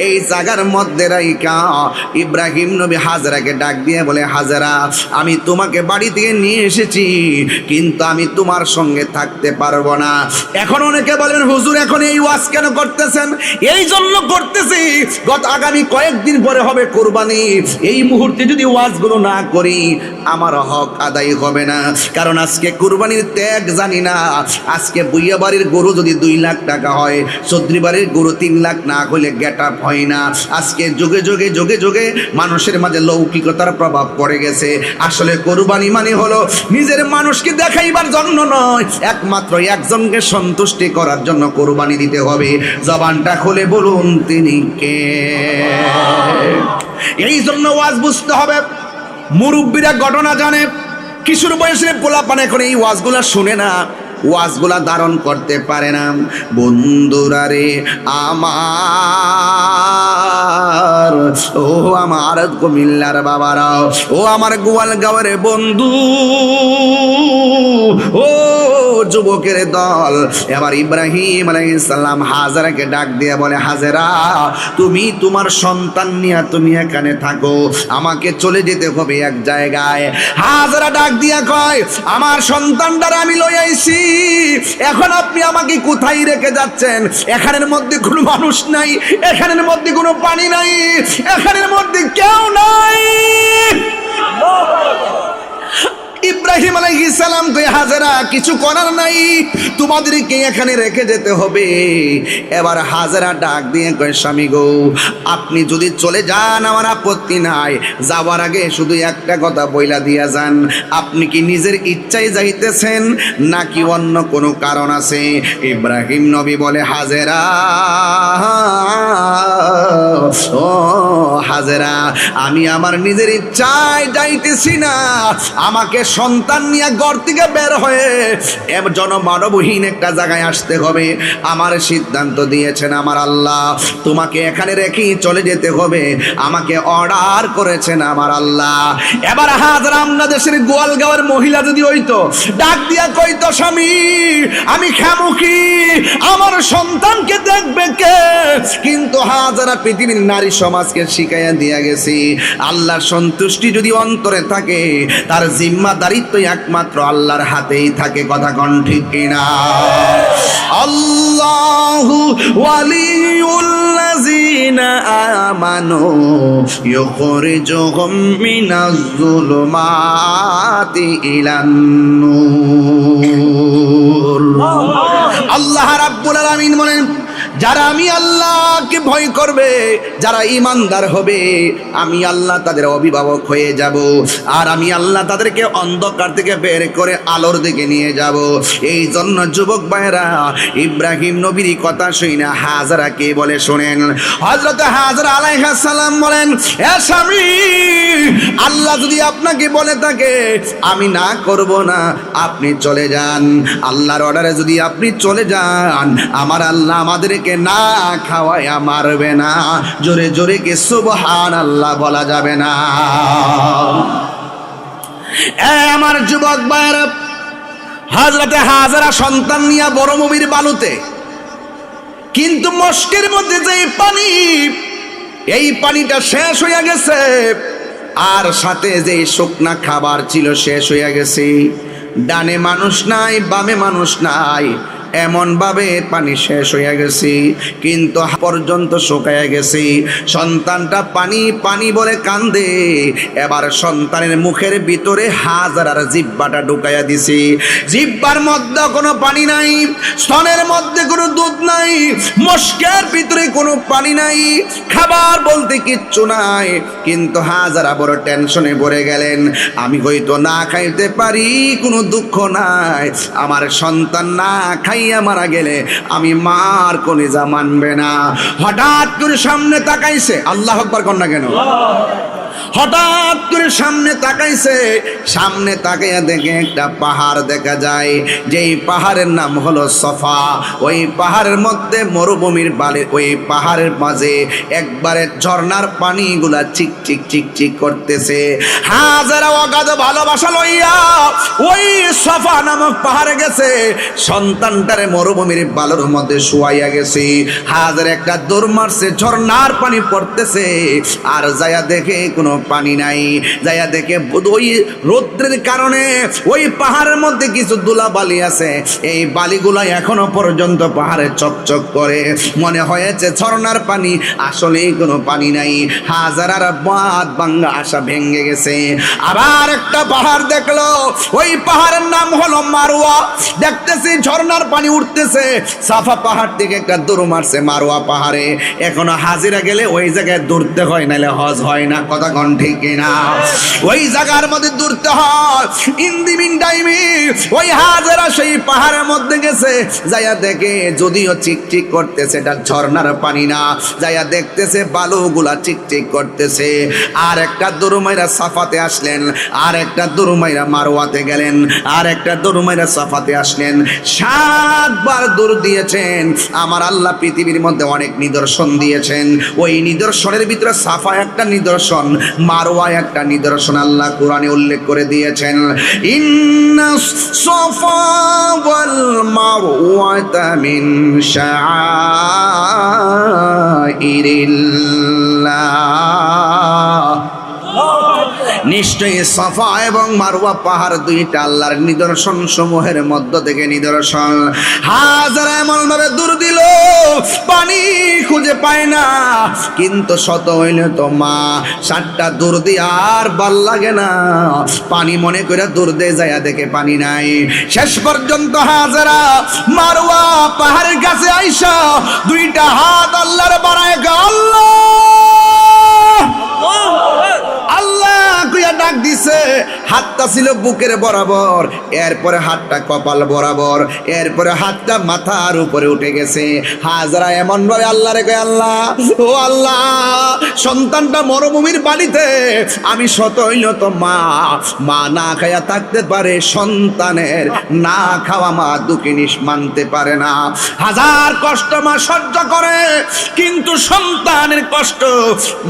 এই জায়গার মধ্যে রাইখা। ইব্রাহিম নবী হাজেরাকে ডাক দিয়ে বলে, হাজেরা, আমি তোমাকে বাড়ি থেকে নিয়ে এসেছি, কিন্তু আমি তোমার সঙ্গে থাকতে পারবো না। এখন অনেকে বলেন, হুজুর এখন এই ওয়াজ কেন করতেছেন? এই জন্য করতেছি, গত আগামী কয়েকদিন পরে হবে কোরবানি, এই মুহূর্তে যদি ওয়াজগুলো না করি আমার হক আদায় হবে না। কারণ আজকে কোরবানির ত্যাগ জানি না। আজকে বুইয়া বাড়ির গরু যদি 2 লাখ টাকা হয়, চৌধুরী বাড়ির গরু 3 লাখ না হলে গেট আপ হয় না। আজকে যুগে যুগে যুগে যুগে মানুষের মাঝে লৌকিকতার প্রভাব পড়ে গেছে। আসলে কোরবানি মানে হলো নিজের মানুষকে দেখাইবার জন্য নয়, একমাত্র একজনকে সন্তুষ্টি করার জন্য কোরবানি দিতে হবে। জবানটা খুলে বলুন তিনি কে? এই জন্য ওয়াজ বুঝতে হবে। মুরব্বীরা ঘটনা জানে, কিশোর বয়সের পোলাপান এখন এই ওয়াজগুলা শুনে না, ওয়াজগুলা ধারণ করতে পারে না। বন্ধুরা রে আমার, ও আমার কুমিল্লার বাবারা, ও আমার গোয়ালগাঁওয়ের বন্ধু, ও যুবকের দল, এবার ইব্রাহিম আলাইহিস সালাম হাজেরাকে ডাক দিয়ে বলে, হাজেরা তুমি তোমার সন্তান নিয়ে তুমি এখানে থাকো, আমাকে চলে যেতে হবে এক জায়গায়। হাজেরা ডাক দিয়া কয়, আমার সন্তানটার আমি লই আইছি, এখন আপনি আমাকে কোথায় রেখে যাচ্ছেন? এখানের মধ্যে কোনো মানুষ নাই, এখানের মধ্যে কোনো পানি নাই, এখানের মধ্যে কেউ নাই। ইব্রাহিম আলাইহিস সালাম কই, হাজেরা কিছু করার নাই, তোমাদেরকে এখানে রেখে যেতে হবে। এবার হাজেরা ডাক দিয়ে কয়, স্বামী গো আপনি যদি চলে যান আমার আপত্তি নাই, যাওয়ার আগে শুধু একটা কথা বইলা দিয়া যান, আপনি কি নিজের ইচ্ছায় যাইতেছেন নাকি অন্য কোনো কারণ আছে? ইব্রাহিম নবী বলে, হাজেরা ও হাজেরা, আমি আমার নিজের ইচ্ছায় যাইতেছি না, আমাকে সন্তান নিয়ে ঘর থেকে বের হয়ে জনমানবহীন একটা জায়গায় আসতে হবে। আমার সিদ্ধান্ত দিয়েছেন আমার আল্লাহ, তোমাকে এখানে রেখেই চলে যেতে হবে, আমাকে অর্ডার করেছেন আমার আল্লাহ। এবার হাজরা আমরা দেশের গোয়ালগাঁওয়ের মহিলা যদি হইতো, ডাক দিয়া কইতো, স্বামী আমি খামুখী, আমার সন্তানকে দেখবে কে? কিন্তু হাজরা পৃথিবীর নারী সমাজকে শিখাইয়া দিয়া গেছি, আল্লাহর সন্তুষ্টি যদি অন্তরে থাকে তার জিম্মাদারিত্ব একমাত্র আল্লাহর হাতেই থাকে। কথা কোন ঠিক কিনা? আল্লাহু ওয়ালিউল্লাযিনা আমানু ইউখরিজুহুম মিনাজ যুলুমাতি ইলান নূর। আল্লাহ রাব্বুল আলামিন বলেন, যারা আমি আল্লাহকে ভয় করবে, যারা ঈমানদার হবে, আমি আল্লাহ তাদের অভিভাবক হয়ে যাব, আর আমি আল্লাহ তাদেরকে অন্ধকার থেকে বের করে আলোর দিকে নিয়ে যাব। এই জন্য যুবক ভাইরা, ইব্রাহিম নবীর কথা শুই না হাজরা কে বলে শোনেন। হযরত হাজরা আলাইহিস সালাম বলেন, হে স্বামী, আল্লাহ যদি আপনাকে বলে থাকে আমি না করব না, আপনি চলে যান। আল্লাহর অর্ডারে যদি আপনি চলে যান, আমার আল্লাহ আমাদেরকে না খাওয়ায়া মারবে না। জোরে জোরে কি সুবহানাল্লাহ বলা যাবে না? আমার যুবক ভাইরা, হযরতে হাজরা সন্তান নিয়ে বড় নবীর বালুতে, কিন্তু মস্কের মধ্যে যে পানি, এই পানিটা শেষ হয়ে গেছে, আর সাথে যে শুকনা খাবার ছিল শেষ হয়ে গেছে। ডানে মানুষ নাই, বামে মানুষ নাই, এমন ভাবে পানি শেষ হয়ে গেছে, কিন্তু পর্যন্ত শুকায় গেছে। সন্তানটা পানি পানি বলে কান্দে। এবার সন্তানের মুখের ভিতরে হাজারার জিহ্বাটা ঢুকাইয়া দিছে। জিহ্বার মধ্যে কোনো পানি নাই, স্তনের মধ্যে কোনো দুধ নাই, মস্কের ভিতরে কোনো পানি নাই, খাবার বলতে কিচ্ছু নাই। কিন্তু হাজারা বড় টেনশনে পড়ে গেলেন, আমি হয়তো না খাইতে পারি, কোনো দুঃখ নাই, আমার সন্তান না খাই মারা গেলে আমি মার কলিজা মানবে না। হঠাৎ করে সামনে তাকাইছে, আল্লাহু আকবার কর না কেন? হঠাৎ করে সামনে তাকাইছে, সামনে তাকাইয়া দেখে একটা পাহাড় দেখা যায়, যেই পাহাড়ের নাম হলো সফা। ওই পাহাড়ের মধ্যে মরুভূমির বালি, ওই পাহাড়ের মাঝে একবারে ঝর্ণার পানিগুলা চিক চিক চিক চিক করতেছে। হাজারা অগাধ ভালোবাসা লইয়া ওই সফা নামক পাহাড়ে গেছে, সন্তানটারে মরুভূমির বালুর মধ্যে শুয়াইয়া গেছে। হাজার একটা দৌড় মারছে, ঝর্ণার পানি পড়তেছে, আর যায়া দেখে কোনো কোনো পানি নাই। যাইয়া দেখে ওই রৌদ্রের কারণে ওই পাহাড়ের মধ্যে কিছু ধুলাবালি আছে, এই বালিগুলো এখনো পর্যন্ত পাহাড়ে চকচক করে, মনে হয়েছে ঝর্ণার পানি, আসলেই কোনো পানি নাই। হাজারার বাদ ভাঙ্গা আশা ভেঙে গেছে। আবার একটা পাহাড় দেখলো, ওই পাহাড়ের নাম হলো মারওয়া। দেখতেছি ঝর্ণার পানি উঠতেছে, সাফা পাহাড় থেকে একটা দৌড় মারছে মারওয়া পাহাড়ে। এখনো হাজিরা গেলে ওই জায়গায় দৌড়তে হয়, নাহলে হজ হয় না। কথা কোন ঠিক না? ওই জায়গার মধ্যে দৌড়তে হয়। ইন্দিমিন টাইমে ওই হাজারা সেই পাহাড়ের মধ্যে গেছে, যাইয়া দেখে যদিও চিকচিক করতেছে, এটা ঝর্ণার পানি না। যাইয়া দেখতেছে বালুগুলা চিকচিক করতেছে। আর একটা দৌড়মাইরা সাফাতে আসলেন, আর একটা দৌড়মাইরা মারওয়াতে গেলেন, আর একটা দৌড়মাইরা সাফাতে আসলেন। 7 বার দৌড় দিয়েছেন। আমার আল্লাহ পৃথিবীর মধ্যে অনেক নিদর্শন দিয়েছেন, ওই নিদর্শনের ভিতরে সাফা একটা নিদর্শন, মারওয়া একটা নিদর্শন। আল্লাহ কোরআনে উল্লেখ করে দিয়েছেন, ইন্নাস সাফা ওয়াল মারওয়াতা মিন শাআইরিল্লাহ। নিশ্চয়ই সাফা এবং মারওয়া পাহাড় দুইটা আল্লাহর নিদর্শন সমূহের মধ্য থেকে নিদর্শন। হাজার এমন ভাবে দৌড় দিল, পানি খুঁজে পায় না। কিন্তু শত হইলে তো মা 7টা দৌড় দিয়ে আর ভাল লাগে না, পানি মনে করে দৌড় দিয়ে যায়, দেখে পানি নাই। শেষ পর্যন্ত হাজারা মারওয়া পাহাড়ের কাছে আইসা 2টা হাত আল্লাহর বাড়ায়, আল্লাহ আল্লাহ কইয়া ডাক দিছে। হাতটা ছিল বুকের বরাবর, এরপরে হাতটা কপাল বরাবর, এরপরে হাতটা মাথার উপরে উঠে গেছে। হাজারা এমন ভাবে আল্লাহরে কয়, আল্লাহ ও আল্লাহ, সন্তানটা মরুভূমির বাড়িতে, আমি শত হইল তো মা না খাইয়া থাকতে পারে, সন্তানের না খাওয়া মা দুঃখিনী মানতে পারে না। হাজার কষ্ট মা সহ্য করে, কিন্তু সন্তানের কষ্ট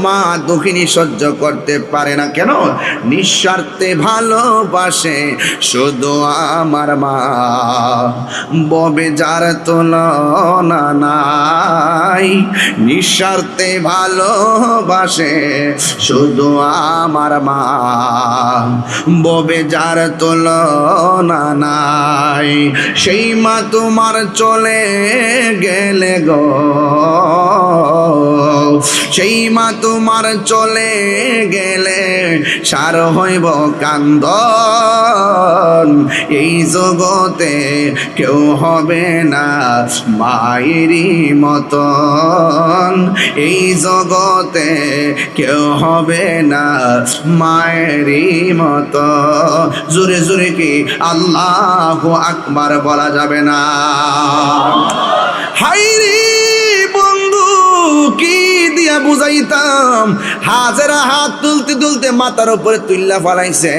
মা দুঃখিনী সহ্য করতে পারে না। কেন? নিঃস্বার্থে ভালোবাসে শুধু আমার মা, ববে যার তুলনা নাই। নিঃস্বার্থে ভালোবাসে শুধু আমার মা, ববে যার তুলনা নাই। সেই মা তোমার চলে গেলে গো, সেই মা তোমার চলে গেলে সার হইব কান্দন। এই জগতে কেউ হবে না মায়েরই মতন, এই জগতে কেউ হবে না মায়েরই মতো। জোরে জোরে কি আল্লাহু আকবার বলা যাবে না? হাইরে বন্ধু, কি দিয়া বুঝাইতাম? হাজারা হাত তুলতে তুলতে মাথার উপরে তুল্লা ফালাইছে।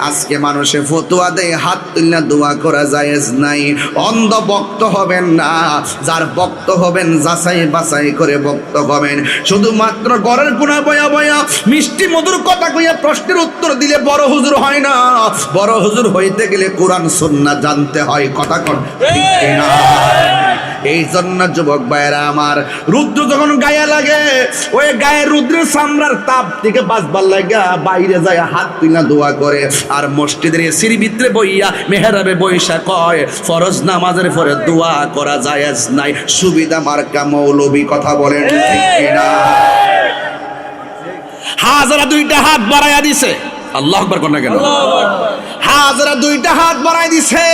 আজকে মানুষে ফতুয়া দেয় হাত তুল্লা দোয়া করা জায়েজ নাই। অন্ধ বক্ত হবেন না, যার বক্ত হবেন যাচাই বাছাই করে বক্ত হবেন। শুধুমাত্র ঘরের কোনা বয়া বয়া মিষ্টি মধুর কথা কইয়া প্রশ্নের উত্তর দিলে বড় হুজুর হয় না। বড় হুজুর হইতে গেলে কোরআন সুন্নাহ জানতে হয়। কথা কন ঠিক না? এই জন্য যুবক ভাইরা আমার, রুদ্র যখন গায়ে লাগে, ওই গায়ের রুদ্রের চামড়ার তাপ থেকে বাঁচবার লাগা বাইরে যায় হাত তুলা দোয়া করে। আর মসজিদের এসির ভিতরে বইয়া মেহরাবে বৈশা কয়, ফরজ নামাজের পরে দোয়া করা জায়েজ নাই। সুবিধা মার্কা মৌলবী। কথা বলেন ঠিক কিনা? হাজারা 2টা হাত বাড়াইয়া দিছে। আল্লাহু আকবার কোন না কেন? হাজারা 2টা হাত বাড়াই দিছে।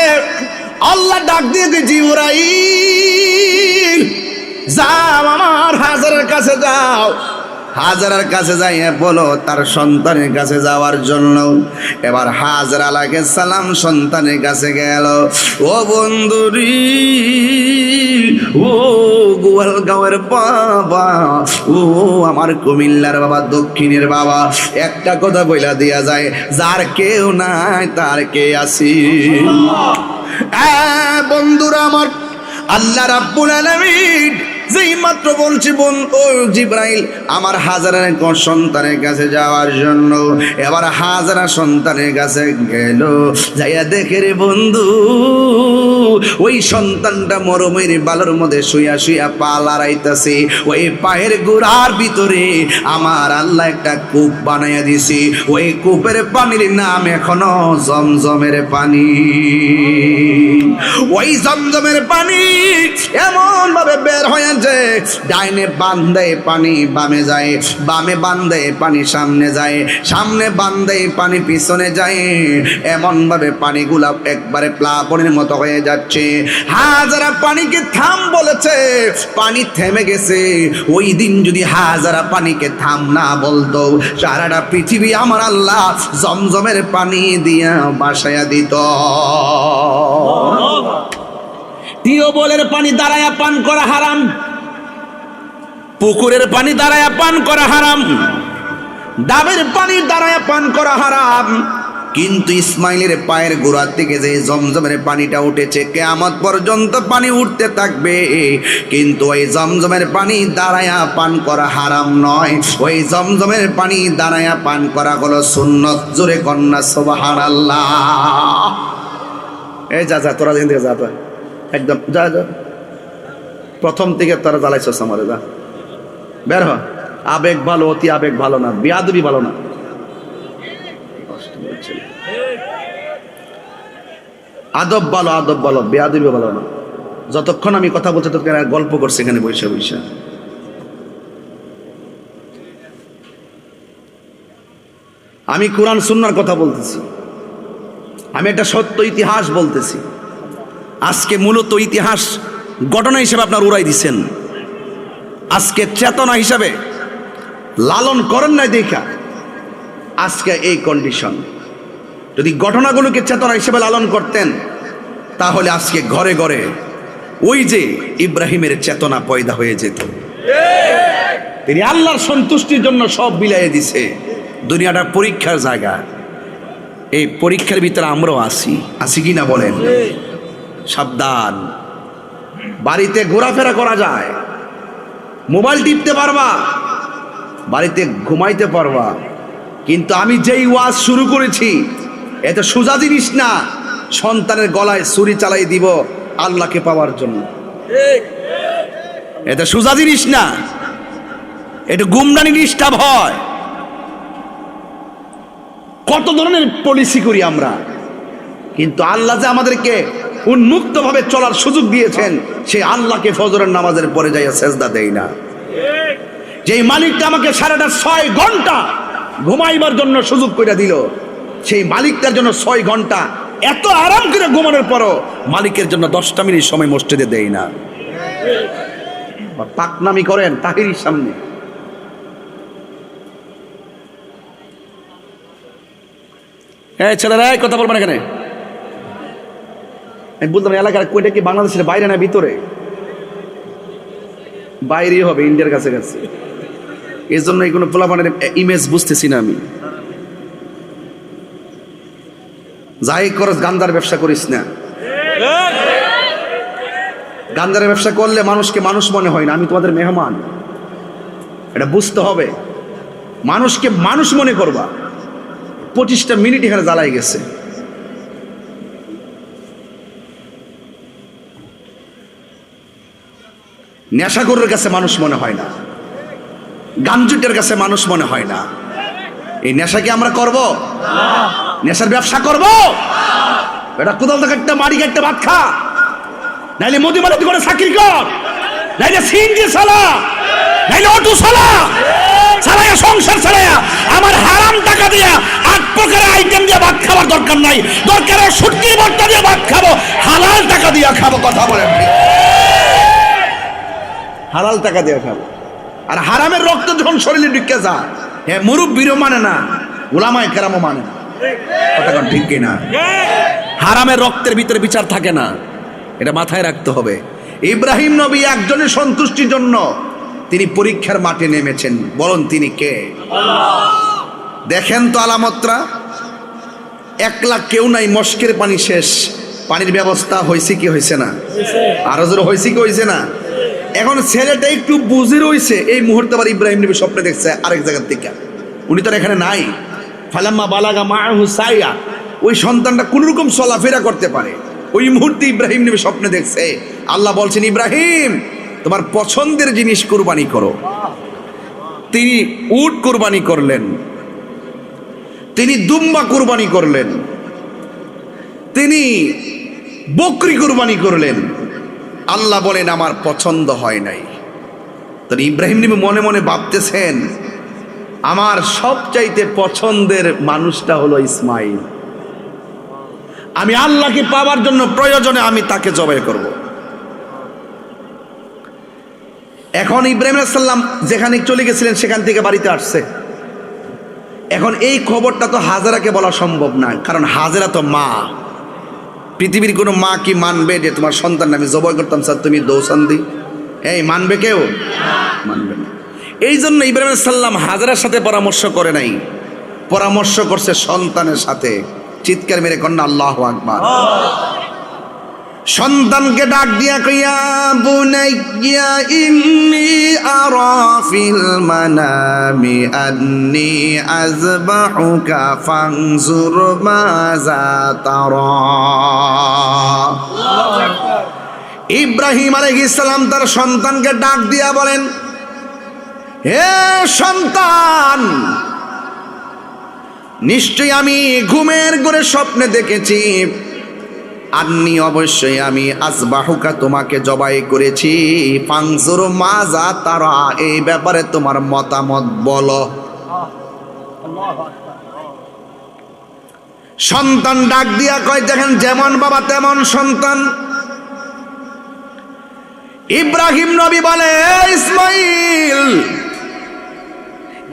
আল্লাহ ডাক দিয়ে জিবরাইল, যাও আমার হাজারের কাছে যাও। হাজারার কাছে যাইয়া বলো তার সন্তানের কাছে যাওয়ার জন্য। এবার হাজরা আলাইহিস সালাম সন্তানের কাছে গেল। ও বন্ধুরি, ও গোয়ালগাঁওয়ের বাবা, ও আমার কুমিল্লার বাবা, দক্ষিণের বাবা, একটা কথা বইলা দিয়া যায়, যার কেউ নাই তার কে আছি। বন্ধুরা আমার, আল্লাহ রাব্বুল আলামিন যেই মাত্র বলছি বোন ও জিব্রাইল আমার হাজারের সন্তানের কাছে যাওয়ার জন্য, এবার হাজারা সন্তানের কাছে গেল, যাইয়া দেখে রে বন্ধু ওই সন্তানটা মরমের বালুর মধ্যে শুয়া শুয়া পা লড়াইতেছে। ওই পায়ের গোড়ার ভিতরে আমার আল্লাহ একটা কূপ বানাইয়া দিছি, ওই কূপের পানির নাম এখনো জমজমের পানি। ওই জমজমের পানি এমন ভাবে বের হয়েছে, ডাইনে বান্ধে পানি বামে যায়, বামে বান্ধে পানি সামনে যায়, সামনে বান্ধে পানি পিছনে যায়, এমন ভাবে পানিগুলা একবারে প্লাবনের মতো হয়ে যাচ্ছে। হাজারা পানিকে থাম বলেছে, পানি থেমে গেছে। ওই দিন যদি হাজারা পানিকে থাম না বলতো, সারাটা পৃথিবী আমার আল্লাহ জমজমের পানি দিয়া বাসায়া দিত। টিউবওয়েলের পানি দাঁড়ায়া পান করা হারাম, পুকুরের পানি দাঁড়ায়া পান করা হারাম, ডাবের পানি দাঁড়ায়া পান করা হারাম। কিন্তু ইসমাইলের পায়ের গোড়া থেকে যে জমজমের পানিটা উঠেছে, কিয়ামত পর্যন্ত পানি উঠতে থাকবে, কিন্তু ওই জমজমের পানি দাঁড়ায়া পান করা হারাম নয়। ওই জমজমের পানি দাঁড়ায়া পান করা হলো সুন্নত। জোরে কন্যা সুবহানাল্লাহ। এই যা যা তোরা যেখান থেকে যা, একদম যা যা, প্রথম থেকে তোরা জ্বালাইছস আমারে, যা বের হ। আবেগ ভালো, অতি আবেগ ভালো না, বেয়াদবি ভালো না। আদব ভালো, আদব ভালো, বেয়াদবি ভালো না। যতক্ষণ আমি কথা বলছি ততক্ষণ গল্প করছে এখানে বসে বসে। আমি কোরআন সুন্নাহর কথা বলতেছি, আমি একটা সত্য ইতিহাস বলতেছি। আজকে মূলত ইতিহাস ঘটনা হিসেবে আপনার উড়াই দিচ্ছেন, আজকে চেতনা হিসাবে লালন করেন নাই দেখা আজকে এই কন্ডিশন। যদি ঘটনাগুলোকে চেতনা হিসেবে লালন করতেন, তাহলে আজকে ঘরে ঘরে ওই যে ইব্রাহিমের চেতনা পয়দা হয়ে যেত। তিনি আল্লাহর সন্তুষ্টির জন্য সব বিলাইয়ে দিছে। দুনিয়াটা পরীক্ষার জায়গা, এই পরীক্ষার ভিতরে আমরাও আছি কি না বলেন? সাবধান। বাড়িতে ঘোরাফেরা করা যায়, মোবাইল টিপতে পারবা, বাড়িতে ঘুমাইতে পারবা, কিন্তু আমি যেই ওয়াজ শুরু করেছি এটা সোজা জিনিস না। সন্তানের গলায় ছুরি চালাই দিব আল্লাহকে পাওয়ার জন্য, এটা সোজা জিনিস না, এটা গুমরানি ডিস্টার্ব হয়। কত ধরনের পলিসি করি আমরা, কিন্তু আল্লাহ যে আমাদেরকে উন্মুক্ত ভাবে চলার সুযোগ দিয়েছেন, সেই আল্লাহকে ফজরের নামাজের পরে যাইয়া সেজদা দেই না। যেই মালিকটা আমাকে সারাটা 6 ঘন্টা ঘুমাইবার জন্য সুযোগ করে দিল, সেই মালিকটার জন্য 6 ঘন্টা এত আরাম করে ঘুমানোর পরও মালিকের জন্য 10টা মিনিট সময় মসজিদে দেই না। পাকনামি করেন তাহিরির সামনে। এই ছেলেরা কথা বলবেন এখানে। আমি বলতাম এলাকার কইটা কি বাংলাদেশের বাইরে না ভিতরে? বাইরেই হবে, ইন্ডিয়ার কাছে কাছে। এই জন্য এই কোনো পোলাপানের ইমেজ বুঝতেছি না আমি। যাই করস গান্দার ব্যবসা করিস না। গান্দারের ব্যবসা করলে মানুষকে মানুষ মনে হয় না। আমি তোমাদের মেহমান, এটা বুঝতে হবে। মানুষকে মানুষ মনে করবা। 25টা মিনিট এখানে জ্বালাই গেছে। নেশাখোরের কাছে মানুষ মনে হয় না, গাঞ্জুটের কাছে মানুষ মনে হয় না। এই নেশা কি আমরা করব? নেশার ব্যবসা করব? এটা কোথাও থেকে একটা মারি একটা ভাত খা, নাইলে মদিমালাতি করে চাকরি কর, নাইলে সিএনজি চালা, নাইলে অটো চালা, চালাইয়া সংসার চালাইয়া আমার হারাম টাকা দিয়া 8 প্রকারের আইটেম দিয়ে ভাত খাওয়ার দরকার নাই। দরকারে শুটকির ভর্তা দিয়ে ভাত খাবো, হালাল টাকা দিয়া খাবো। কথা বলেন, হালাল টাকা দিয়ে খাবো। আর হারামের রক্ত যখন শরীরে ঢুকে যায়, হ্যাঁ মুরব্বিরও মানে না, ওলামায়ে কেরামও মানে না। কথা কোন ঠিক কিনা? হারামের রক্তের ভিতরে বিচার থাকে না, এটা মাথায় রাখতে হবে। ইব্রাহিম নবী একজনের সন্তুষ্টির জন্য তিনি পরীক্ষার মাঠে নেমেছেন। বলুন তিনি কে? দেখেন তো আলামতরা। 1 লাখ কেউ নাই, মস্কের পানি শেষ। পানির ব্যবস্থা হয়েছে কি হয়েছে না? আরো জোরে হয়েছে কি হয়েছে না? এখন ছেলেটা একটু বুঝে রয়েছে, এই মুহূর্তে আবার ইব্রাহিম নবী স্বপ্নে দেখছে আরেক জায়গার থেকে, উনি তো আর এখানে নাই। ফালাম্মা বালাগা মাআহু সাইয়া, ওই সন্তানটা কোনোরকম চলাফেরা করতে পারে, ওই মুহূর্তে ইব্রাহিম নবী স্বপ্নে দেখছে। আল্লাহ বলছেন, ইব্রাহিম তোমার পছন্দের জিনিস কুরবানি করো। তিনি উট কুরবানি করলেন, তিনি দুম্বা কুরবানি করলেন, তিনি বকরি কুরবানি করলেন। আল্লাহ বলেন আমার পছন্দ হয় নাই। তো ইব্রাহিম নবী মনে মনে ভাবতেছেন, আমার সবচাইতে পছন্দের মানুষটা হলো ইসমাইল, আমি আল্লাহকে পাওয়ার জন্য প্রয়োজনে আমি তাকে জবাই করব। এখন ইব্রাহিম আলাইহিস সালাম যেখানে চলে গেছিলেন সেখান থেকে বাড়িতে আসছে। এখন এই খবরটা তো হাজেরাকে বলা সম্ভব না, কারণ হাজেরা তো মা। পৃথিবীর কোনো মা কি মানবে যে তোমার সন্তান আমি জবাই করতাম স্যার তুমি দৌসান দি? এই মানবে কেউ? মানবে না। এই জন্য ইব্রাহিম আলাইহিস সালাম হাজেরার সাথে পরামর্শ করে নাই, পরামর্শ করছে সন্তানের সাথে। চিৎকার মেরে কন্যা আল্লাহু আকবার। সন্তানকে ডাক দিয়া কইয়া, বুনাইয়া ইন্নী আরা ফিল মানামি আন্নী আযবাহুকা ফানজুর মাযা তারা। ইব্রাহিম আলাইহিস সালাম তার সন্তানকে ডাক দিয়া বলেন, হে সন্তান, নিশ্চয়ই আমি ঘুমের ঘরে স্বপ্নে দেখেছি, আন্নি অবশ্যই আমি আসবাহুকা তোমাকে জবাই করেছি, ফানজুর মাজা তারা, এই ব্যাপারে তোমার মতামত বলো। সন্তান ডাক দিয়া কয়, দেখেন যেমন বাবা তেমন সন্তান। ইব্রাহিম নবী বলে, ইসমাইল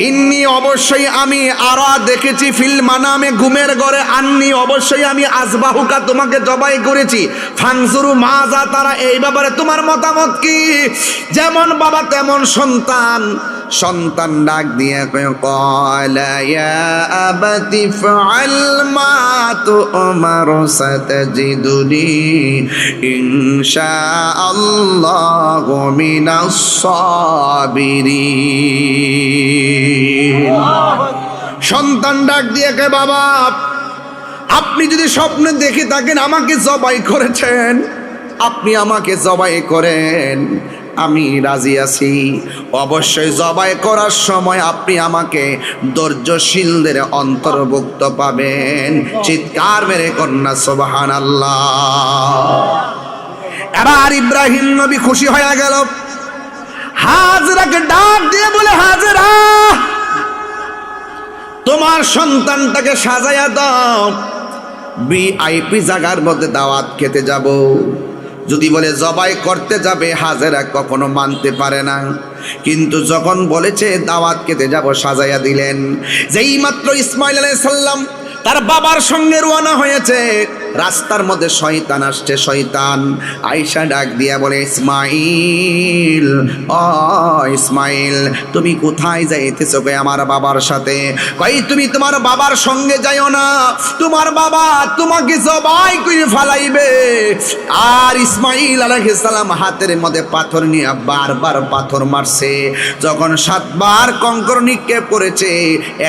ইন্নি অবশ্যই আমি আরা দেখেছি, ফিল মানামে ঘুমের ঘরে, আন্নি অবশ্যই আমি আসবাহুকা তোমাকে জবাই করেছি, ফানজুরু মাজা তারা, এই ব্যাপারে তোমার মতামত কি? যেমন বাবা তেমন সন্তান। সন্তান ডাক দিয়ে ক্বালা ইয়া আবাতি ফাআল মা তু'মারু সাতাজিদুনি ইনশাআল্লাহু মিনাস সাবিরিন। সন্তান ডাক দিয়ে কে, বাবা আপনি যদি স্বপ্নে দেখে থাকেন আমাকে জবাই করেছেন, আপনি আমাকে জবাই করেন, আমি রাজি আছি। অবশ্যই জবাই করার সময় আপনি আমাকে ধৈর্যশীলদের অন্তর্ভুক্ত পাবেন। চিৎকার মেরে কন্যা সুবহানাল্লাহ। এবার ইব্রাহিম নবী খুশি হয়ে গেল, হাজেরাকে ডাক দিয়ে বলে, হাজেরা তোমার সন্তানটাকে সাজায়া দাও, ভিআইপি জায়গার মধ্যে দাওয়াত খেতে যাব। যদি বলে জবাই করতে যাবে, হাজেরা কখনো মানতে পারে না, কিন্তু যখন বলেছে দাওয়াত খেতে যাব সাজাইয়া দিলেন। যেই মাত্র ইসমাইল আলাইহিস সালাম তার বাবার সঙ্গে রওনা হয়েছে, রাস্তার মধ্যে শয়তান আসছে। শয়তান আয়েশা ডাক দিয়া বলে, ইসমাইল, ও ইসমাইল তুমি কোথায় যাইতেছো? কই আমার বাবার সাথে। কই তুমি তোমার বাবার সঙ্গে যাইও না, তোমার বাবা তোমাকে জবাই করে ফালাইবে। আর ইসমাইল আলাইহিস সালাম হাতের মধ্যে পাথর নিয়ে বারবার পাথর মারছে। যখন 7 বার কঙ্কর নিক্ষেপ করেছে,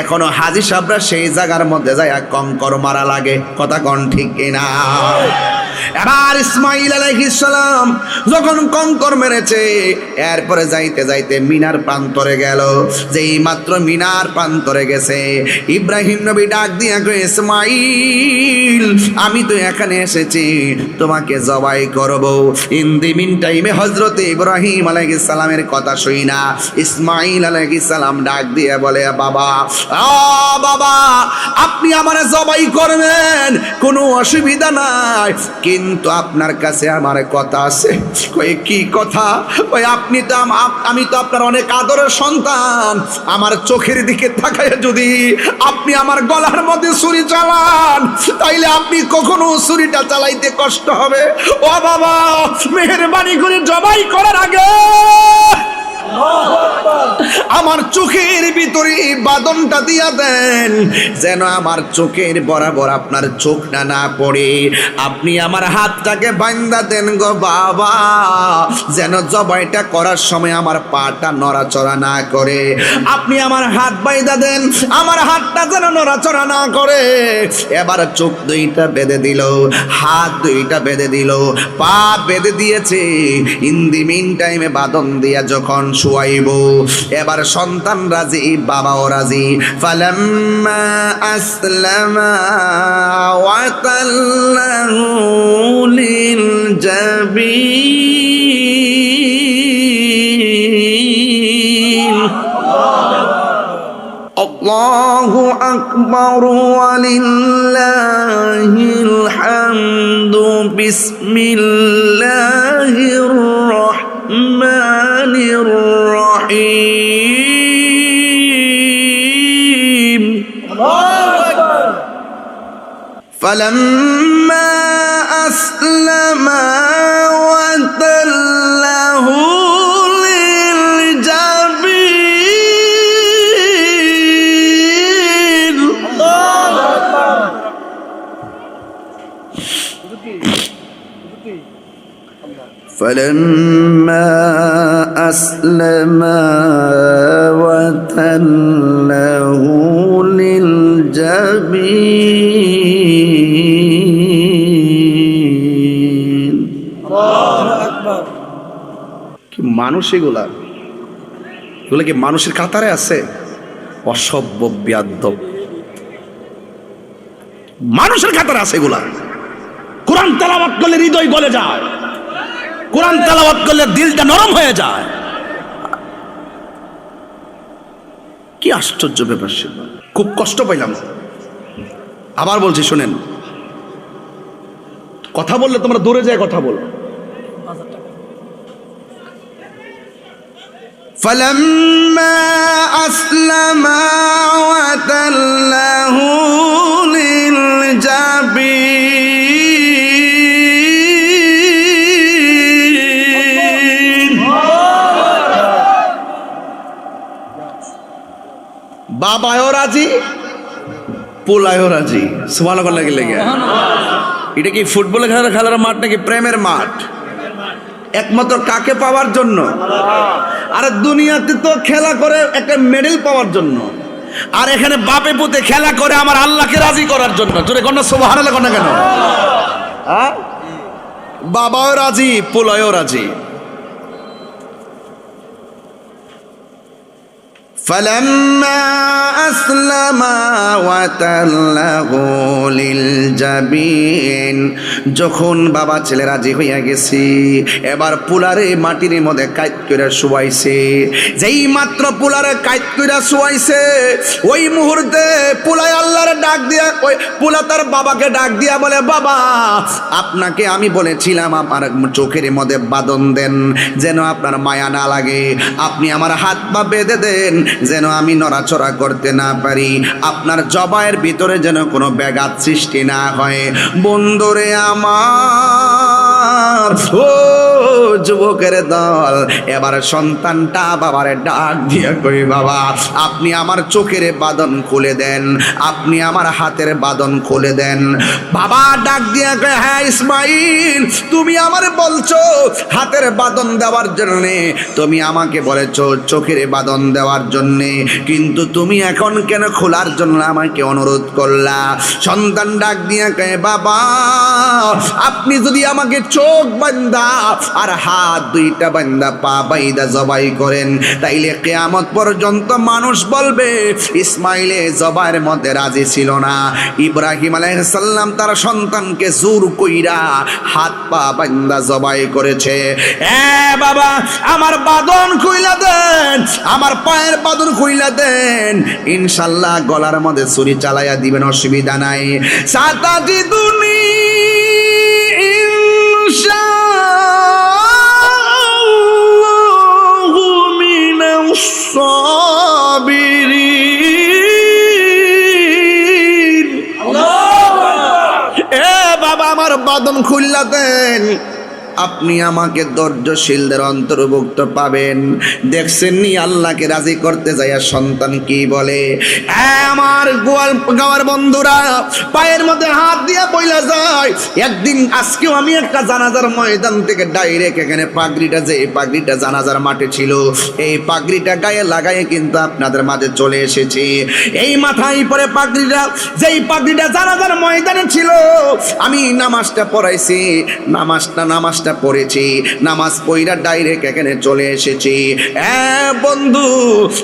এখনো হাজী সাহেবরা সেই জায়গার মধ্যে যায় কঙ্কর মারা লাগে। কথা কোন ঠিক কিনা? এবার ইসমাইল আলাইহিস সালাম যখন কঙ্কর মেরেছে, এরপরে যাইতে যাইতে মিনার প্রান্তরে গেল। যেই মাত্র মিনার প্রান্তরে গেছে, ইব্রাহিম নবী ডাক দিয়া কয়, ইসমাইল আমি তো এখানে এসেছি তোমাকে জবাই করব। ইন দি মিন টাইমে হযরতে ইব্রাহিম আলাইহিস সালামের কথা শুই না ইসমাইল আলাইহিস সালাম ডাক দিয়ে বলে, বাবা বাবা আপনি আমারে জবাই করবেন, কোনো অসুবিধা নাই, কিন্তু আপনার কাছে আমার কথা আছে। কই কি কথা? ওই আপনি তো আমি তো আপনার অনেক আদরের সন্তান, আমার চোখের দিকে তাকায় যদি আপনি আমার গলার মধ্যে ছুরি চালান, তাইলে আপনি কখনো ছুরিটা চালাইতে কষ্ট হবে। ও বাবা মেহেরবানি করে জবাই করার আগে আমার চোখের ভিতরে বাদনটা দিয়া দেন, যেন আমার চোখের বরাবর আপনার চোখটা না পড়ে। আপনি আমার হাতটাকে বান্ধা দেন গো বাবা, যেন জবাইটা করার সময় আমার পাটা নড়াচড়া না করে। আপনি আমার হাত বাইন্ধা দেন, আমার হাতটা যেন নড়াচড়া না করে। এবার চোখ দুইটা বেঁধে দিল, হাত দুইটা বেঁধে দিল, পা বেঁধে দিয়েছে। ইন দি মিন টাইমে বাদন দিয়া যখন শুয়াইব, এবার সন্তান রাজি, বাবাও রাজি। ফালাম্মা আসলামা ওয়া তাল্লাহু লিল জাবিন। আল্লাহু আকবার ওয়া লিল্লাহিল হামদু। বিসমিল্লাহির রাহমানির রহিম। فلما أسلما وتله للجبين. فلما أسلما وتله للجبين. কি মানুষ এগুলা কি মানুষের কাতারে আছে? অসভ্য বেয়াদ্দব মানুষের কাতারে আছে এগুলা। কোরআন তেলাওয়াত করলে হৃদয় গলে যায়, কোরআন তেলাওয়াত করলে দিলটা নরম হয়ে যায়। কি আশ্চর্য ব্যাপার! খুব কষ্ট পাইলাম। আবার বলছি শুনেন, কথা বললে তোমরা দূরে যায় কথা বলো। فلما أسلما وتله للجبين. বাবাও রাজি, পোলায়ও রাজি। সুবহানাল্লাহ লাগে। এটা কি ফুটবল খেলার মাঠ নাকি প্রেমের মাঠ? একমাত্র কাকে পাওয়ার জন্য? আর দুনিয়াতে তো খেলা করে একটা মেডেল পাওয়ার জন্য, আর এখানে বাপে পুতে খেলা করে আমার আল্লাহকে রাজি করার জন্য। জোরে কন্যা সুবহানাল্লাহ কন্যা কেন? বাবাও রাজি, পোলায়ও রাজি। فلما أسلما وتله للجبين. যখন বাবা ছেলে রাজি হইয়া গেছি, এবার পুলারে মাটির মধ্যে কাইত কইরা শুয়াইছে। যেই মাত্র পুলারে কাইত কইরা শুয়াইছে, ওই মুহূর্তে পুলাই আল্লাহর ডাক দিয়া, ওই পুলা তার বাবাকে ডাক দিয়া বলে, বাবা আপনাকে আমি বলেছিলাম আমার চোখের মধ্যে বাঁধন দেন, যেন আপনার মায়া না লাগে। আপনি আমার হাত পা বেঁধে দেন, যেন আমি নড়াচড়া করতে না পারি, আপনার জবাইয়ের ভিতরে যেন কোনো ব্যাঘাত সৃষ্টি না হয়। বন্ধুরে আমার, ও যুবকের দল, এবার সন্তানটা বাবারে ডাক দিয়ে কই, বাবা আপনি আমার চোখের বাঁধন খুলে দেন, আপনি আমার হাতের বাঁধন খুলে দেন। বাবা ডাক দিয়ে কয়, হ্যাঁ ইসমাইল, তুমি আমার বলছো হাতের বাঁধন দেওয়ার জন্যে, তুমি আমাকে বলেছো চোখের বাঁধন দেওয়ার জন্যে, কিন্তু তুমি এখন কেন খোলার জন্য আমাকে অনুরোধ করলা? সন্তান ডাক দিয়ে কয়, বাবা আপনি যদি আমাকে চোখ বান্দা আর হাত দুইটা বান্দা পা বাইদা জবাই করেন, তাইলে কিয়ামত পর্যন্ত মানুষ বলবে ইসমাইলে জবাইয়ের মধ্যে রাজি ছিল না। ইব্রাহিম আলাইহিস সালাম তার সন্তানকে জোর কইরা হাত পা বান্দা জবাই করেছে। এ বাবা আমার বাঁধন খুইলা দেন, আমার পায়ের বাঁধন খুইলা দেন, ইনশাআল্লাহ গলার মধ্যে ছুরি চালাইয়া দিবেন, অসুবিধা নাই। সাতাটি দুনি ইনশাআল্লাহু মিনাস সাবিরিন। এ বাবা আমার বাঁধন খুইলা দেন, আপনি আমাকে ধৈর্যশীলদের অন্তর্ভুক্ত পাবেন। দেখছেননি আল্লাহকে রাজি করতে যাইয়া সন্তান কি বলে? আমার গাওয়ার বন্ধুরা পায়ের মধ্যে হাত দিয়া বইলা যায়। একদিন আজকেও আমি একটা জানাজার ময়দান থেকে ডাইরেক্ট এখানে পাগড়িটা, যে পাগড়িটা জানাজার মাঠে ছিল, এই পাগড়িটা গায়ে লাগায়ে কিন্তু আপনাদের মাঝে চলে এসেছি। এই মাথায় পরে পাগড়িটা, যেই পাগড়িটা জানাজার ময়দানে ছিল, আমি নামাজটা পড়াইছি, নামাজটা পড়েছি, নামাজ পড়া ডাইরেক্ট এখানে চলে এসেছি। বন্ধু,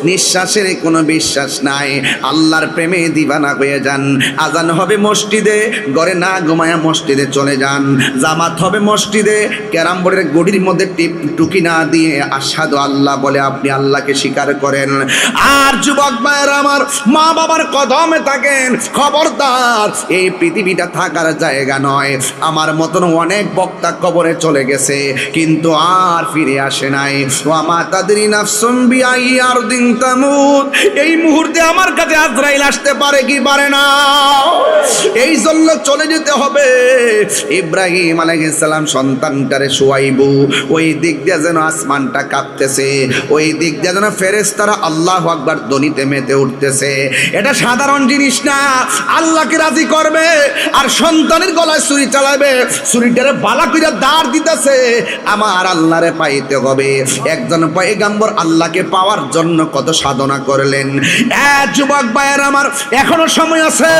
নিঃশ্বাসের কোনো বিশ্বাস নাই, আল্লাহর প্রেমে দিবানা হয়ে যান। আজান হবে মসজিদে, ঘরে না ঘুমায়া মসজিদে চলে যান। জামাত হবে মসজিদে, ক্যারাম বোর্ডের গড়ির মধ্যে টুকি না দিয়ে আশহাদু আল্লাহ বলে আপনি আল্লাহকে স্বীকার করেন। আর যুবক ভাইয়ের আমার, মা বাবার কদমে থাকেন, খবরদার, এই পৃথিবীটা থাকার জায়গা নয়। আমার মতন অনেক বক্তা কবরে চলে গেছে, কিন্তু আর ফিরে আসে নাই। ওয়া মা তাদরি নাফসুম বিআইয়ি আরদিন তামুত। এই মুহূর্তে আমার কাছে আজরাইল আসতে পারে কি পারে না? এই জন্য চলে যেতে হবে। ইব্রাহিম আলাইহিস সালাম সন্তানটারে শুয়াইবু, ওই দিক দিয়ে যেন আসমানটা কাঁপতেছে, ওই দিক দিয়ে যেন ফেরেশতারা আল্লাহু আকবার ধ্বনিতে মেতে উঠতেছে। এটা সাধারণ জিনিস না। আল্লাহকে রাজি করবে আর সন্তানের গলায় ছুরি চালাবে, ছুরিটারে বালা কইরা দাঁড় দিতেছে, আমার আল্লাহরে পাইতে হবে। একজন পয়গম্বর আল্লাহকে পাওয়ার জন্য কত সাধনা করলেন। যুবক ভাইয়ের আমার, এখনো সময় আছে,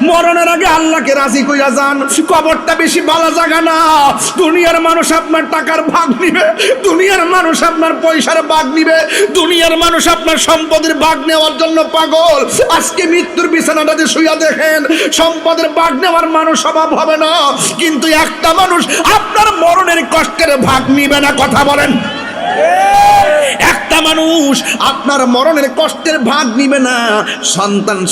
মরণের আগে আল্লাহকে রাজি কইরা যান। কবরটা বেশি ভালো জায়গা না। দুনিয়ার মানুষ আপনার টাকার ভাগ নিবে, দুনিয়ার মানুষ আপনার পয়সার ভাগ নিবে, দুনিয়ার মানুষ আপনার সম্পদের ভাগ নেওয়ার জন্য পাগল। আজকে মৃত্যুর বিছানাটাতে শুইয়া দেখেন, সম্পদের ভাগ নেওয়ার মানুষ অভাব হবে না, কিন্তু একটা মানুষ আপনার মরণের কষ্টের ভাগ নিবে না। কথা বলেন। একটা মানুষ আপনার মরণের কষ্টের ভাগ নিবে না।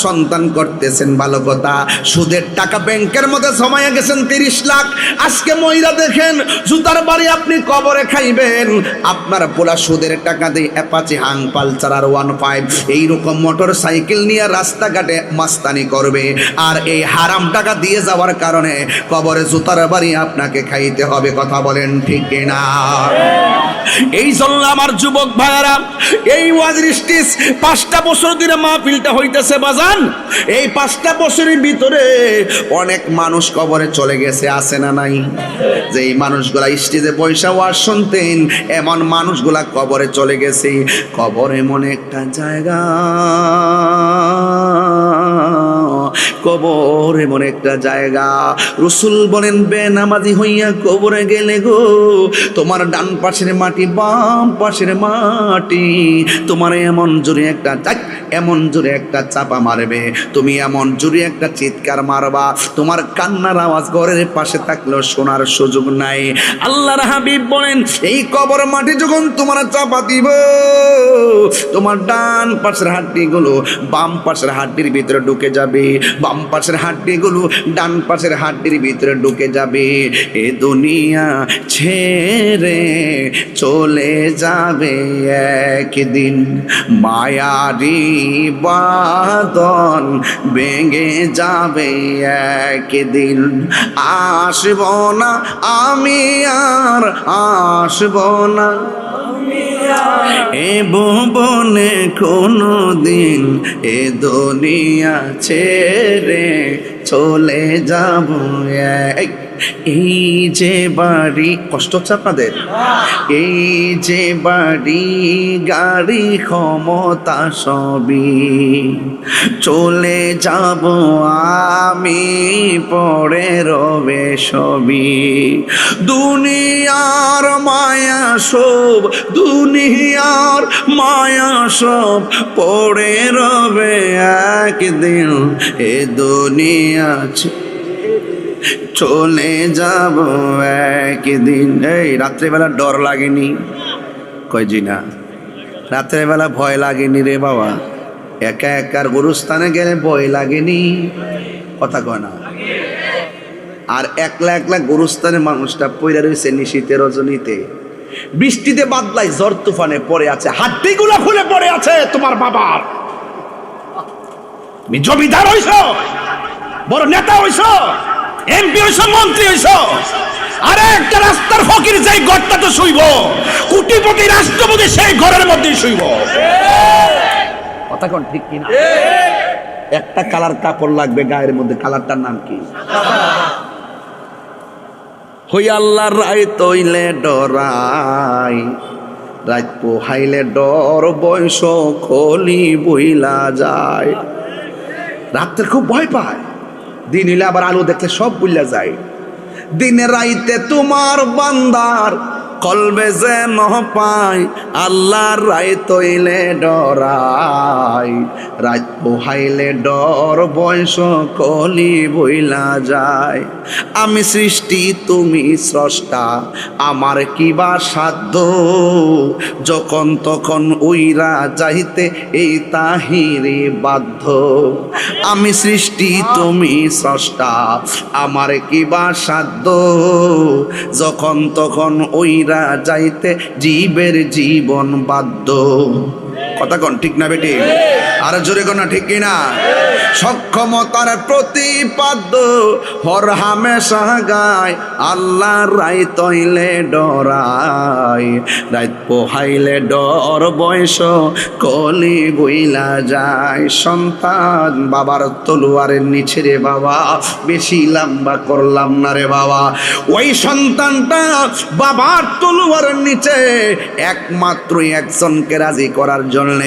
সন্তান করতেছেন ভালো কথা, সুদের টাকা ব্যাংকের মধ্যে জমায়া গেছেন 30 লাখ। আজকে মহিলা দেখেন, জুতার বাড়ি আপনি কবরে খাইবেন। আপনার পোলা সুদের টাকা দিয়ে অ্যাপাচি, হাং পালসার আর 15 এইরকম মোটর সাইকেল নিয়ে রাস্তাঘাটে মাস্তানি করবে, আর এই হারাম টাকা দিয়ে যাওয়ার কারণে কবরে জুতার বাড়ি আপনাকে খাইতে হবে। কথা বলেন ঠিক কিনা? এই জন্য আমার যুবক ভাইয়ারা, এই ওয়াজের স্টেজ 5টা বছর ধরে মাহফিলটা হইতেছে বাজান। এই 5টা বছরের ভিতরে অনেক মানুষ কবরে চলে গেছে, আছে না নাই? যে এই মানুষগুলা স্টেজে পয়সা ওয়াজ শুনতেন, এমন মানুষগুলা কবরে চলে গেছে। কবর এমন একটা জায়গা, কবর এমন একটা জায়গা, রাসূল বলেন বেনামাজি হইয়া কবরে গেলে গো, তোমার ডান পাশের মাটি বাম পাশের মাটি তোমার এমন জোরে একটা চাপা মারবে, তুমি এমন জোরে একটা চিৎকার মারবা, তোমার কান্নার আওয়াজ ঘরের পাশে থাকলেও শোনার সুযোগ নাই। আল্লাহর হাবিব বলেন, এই কবর মাটি যখন তোমার চাপা দিব, তোমার ডান পাশের হাড্ডিগুলো বাম পাশের হাড্ডির ভিতরে ঢুকে যাবে, বাম পাশের হাড্ডিগুলো ডান পাশের হাড্ডির ভিতরে ঢুকে যাবে। এ দুনিয়া ছেড়ে চলে যাবে একদিন, মায়ারি বাঁধন ভেঙে যাবে একদিন। আসব না আমি আর আসব না এ ভুবনে কোনো দিন, এ দুনিয়া ছেড়ে চলে যাব। এই যে বাড়ি, কষ্ট হচ্ছে আপনাদের? এই যে বাড়ি গাড়ি ক্ষমতা সবই চলে যাব আমি, পড়ে রবে সবই। দুনিয়ার মায়া সব, দুনিয়ার মায়া সব পড়ে রবে একদিন, এ দুনিয়া চলে যাব একদিন। এই রাত্রেবেলা ডর লাগেনি? কয় জি না, রাত্রেবেলা ভয় লাগেনি রে বাবা? একা একার গুরুস্থানে গেলে ভয় লাগেনি? কথা কয় না? আর একলা একলা গুরুস্থানে মানুষটা পইরা রয়েছে নিশীতে রজনীতে, বৃষ্টিতে বাদলায় ঝড় তুফানে পড়ে আছে, হাড্ডিগুলো খুলে পড়ে আছে তোমার বাবার। তুমি জমিদার হইছ, বড় নেতা হইছ, এমপি হইছ, মন্ত্রী হইছ, আরে একটা রাস্তার ফকির যেই ঘরটাতে শুইব, কোটিপতি রাষ্ট্রপতি সেই ঘরের মধ্যেই শুইব। কথা কোন ঠিক কিনা? একটা কালার কাপড় লাগবে গায়ের মধ্যে, কালারটার নাম কি? হই আল্লাহর রায় তৈলে ডরাই, রাত পোহাইলে ডর বয়স কলি বইলা যায়। রাত্রে খুব ভয় পায়, দিন হইলে আবার আলো দেখলে সব বুইলা যায়। দিনে রাইতে তোমার বান্দার কলবে যেন পাই, আল্লাহর রায় তৈলে ডরাই, রাত পোহাইলে ডর বয়স কলি বইলা যায়। আমি সৃষ্টি তুমি স্রষ্টা, আমার কিবা সাধ্য, যখন তখন উইরা যাইতে এই তাহিরে বাধ্য। আমি সৃষ্টি তুমি স্রষ্টা, আমার কিবা সাধ্য, যখন তখন উইরা যাইতে জীবের জীবন বাধ্য। কথা কোন ঠিক না বেটি? আর জোরে কোন ঠিক কিনা? সক্ষমতার প্রতিপাদ্য হর হামেশা গায়, আল্লাহর রায় তৈলে ডরাই, রাত পোহাইলে ডর বয়স কলি বইলা যায়। সন্তান বাবার তলোয়ারের নিচে রে বাবা, বেশি লম্বা করলাম না রে বাবা। ওই সন্তানটা বাবার তলোয়ারের নিচে একমাত্র একজনকে রাজি করার জন্য,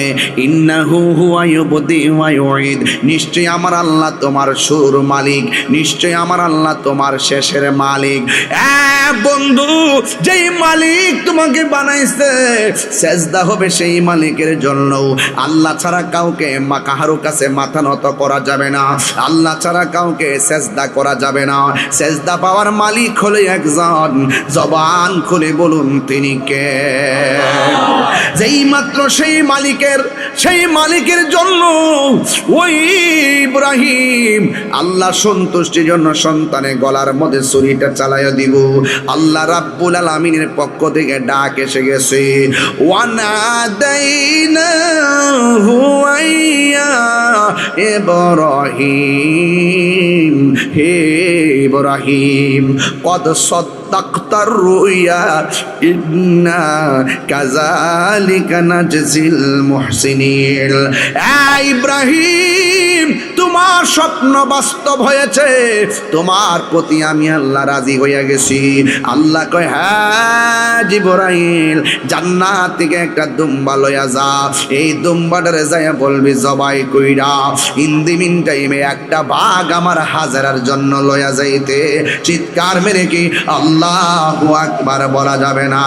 ইন্নাহু হুয়া ইউবদি ওয়া ইউঈদ, নিশ্চয় আমার আল্লাহ তোমার শুরুর মালিক, নিশ্চয় আমার আল্লাহ তোমার শেষের মালিক। বন্ধু, যেই মালিক তোমাকে বানাইছে, সেজদা হবে সেই মালিকের জন্য। আল্লাহ ছাড়া কাউকে কাহারো কাছে মাথা নত করা যাবে না, আল্লাহ ছাড়া কাউকে সেজদা করা যাবে না। সেজদা পাওয়ার মালিক হলো একজন, জবান খুলে বলুন তিনি কে? যেই মাত্র সেই মালিকের জন্য ওই ইব্রাহিম আল্লাহ সন্তুষ্টির জন্য সন্তানের গলার মধ্যে ছুরিটা চালাইয়া দিব। আল্লাহ রাব্বুল আলামিনের পক্ষ থেকে ডাক এসে গেছে, ওয়ানাদাইনাহু আইয়া ইব্রাহিম, হে ইব্রাহিম কদ সাদাক্তার রুইয়া ইন্না কাযালিকা নাজজিল মুহসিনিন। ইব্রাহিম, তোমার স্বপ্ন বাস্তব হয়েছে, তোমার প্রতি আমি আল্লাহ রাজি হইয়া গেছি। আল্লাহ কয়, হ্যাঁ জিবরাইল, জান্নাত থেকে একটা দুম্বা লইয়া যা, এই দুম্বাটারে যাইয়া বলবি জবাই কইরা ইন দি মিন টাইমে একটা বাঘ আমার হাজারার জন্য লইয়া যাইতে। চিৎকার মেরে কি আল্লাহু আকবার বলা যাবে না?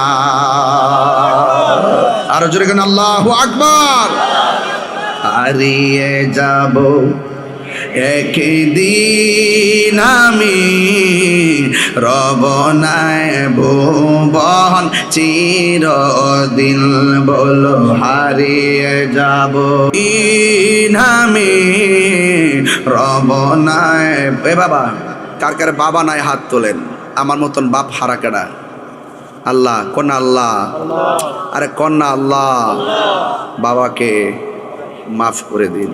আর জোরে কেন আল্লাহু আকবার? হারিয়ে যাব একদিন আমি, রব নাই ভুবন চিরদিন, বলো হারিয়ে যাব আমি, রব নাই। এ বাবা, কার কার বাবা নাই হাত তোলেন। আমার মতন বাপ হারা কেডা? আল্লাহ, কন্যা আল্লাহ, আরে কন্যা আল্লাহ। বাবাকে মাফ করে দিন,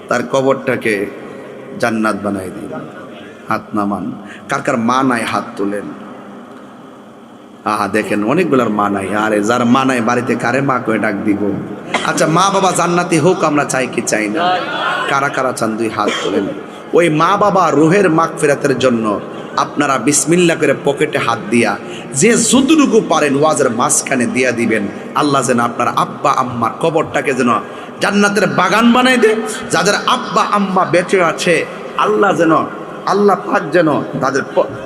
তার কবরটাকে জান্নাত বানাই দিন। হাত নামান। কার কার মা নাই হাত তোলেন। দেখেন অনেকগুলার মা নাই। আরে যার মা নাই বাড়িতে কারে মা করে ডাক দিব? আচ্ছা, মা বাবা জান্নাতি হোক আমরা চাই কি চাই না? কারা কারা চান? দুই হাত তোলেন। ওই মা বাবা রুহের মাগফিরাতের জন্য আপনারা বিসমিল্লাহ করে পকেটে হাত দিয়া যে যতটুকু পারেন ওয়াজের মাঝখানে দিয়া দিবেন। আল্লাহ যেন আপনার আব্বা আম্মার কবরটাকে যেন জান্নাতের বাগান বানাই দে। যাদের আব্বা আম্মা বেঁচে আছে, আল্লাহ পাক যেন তাদের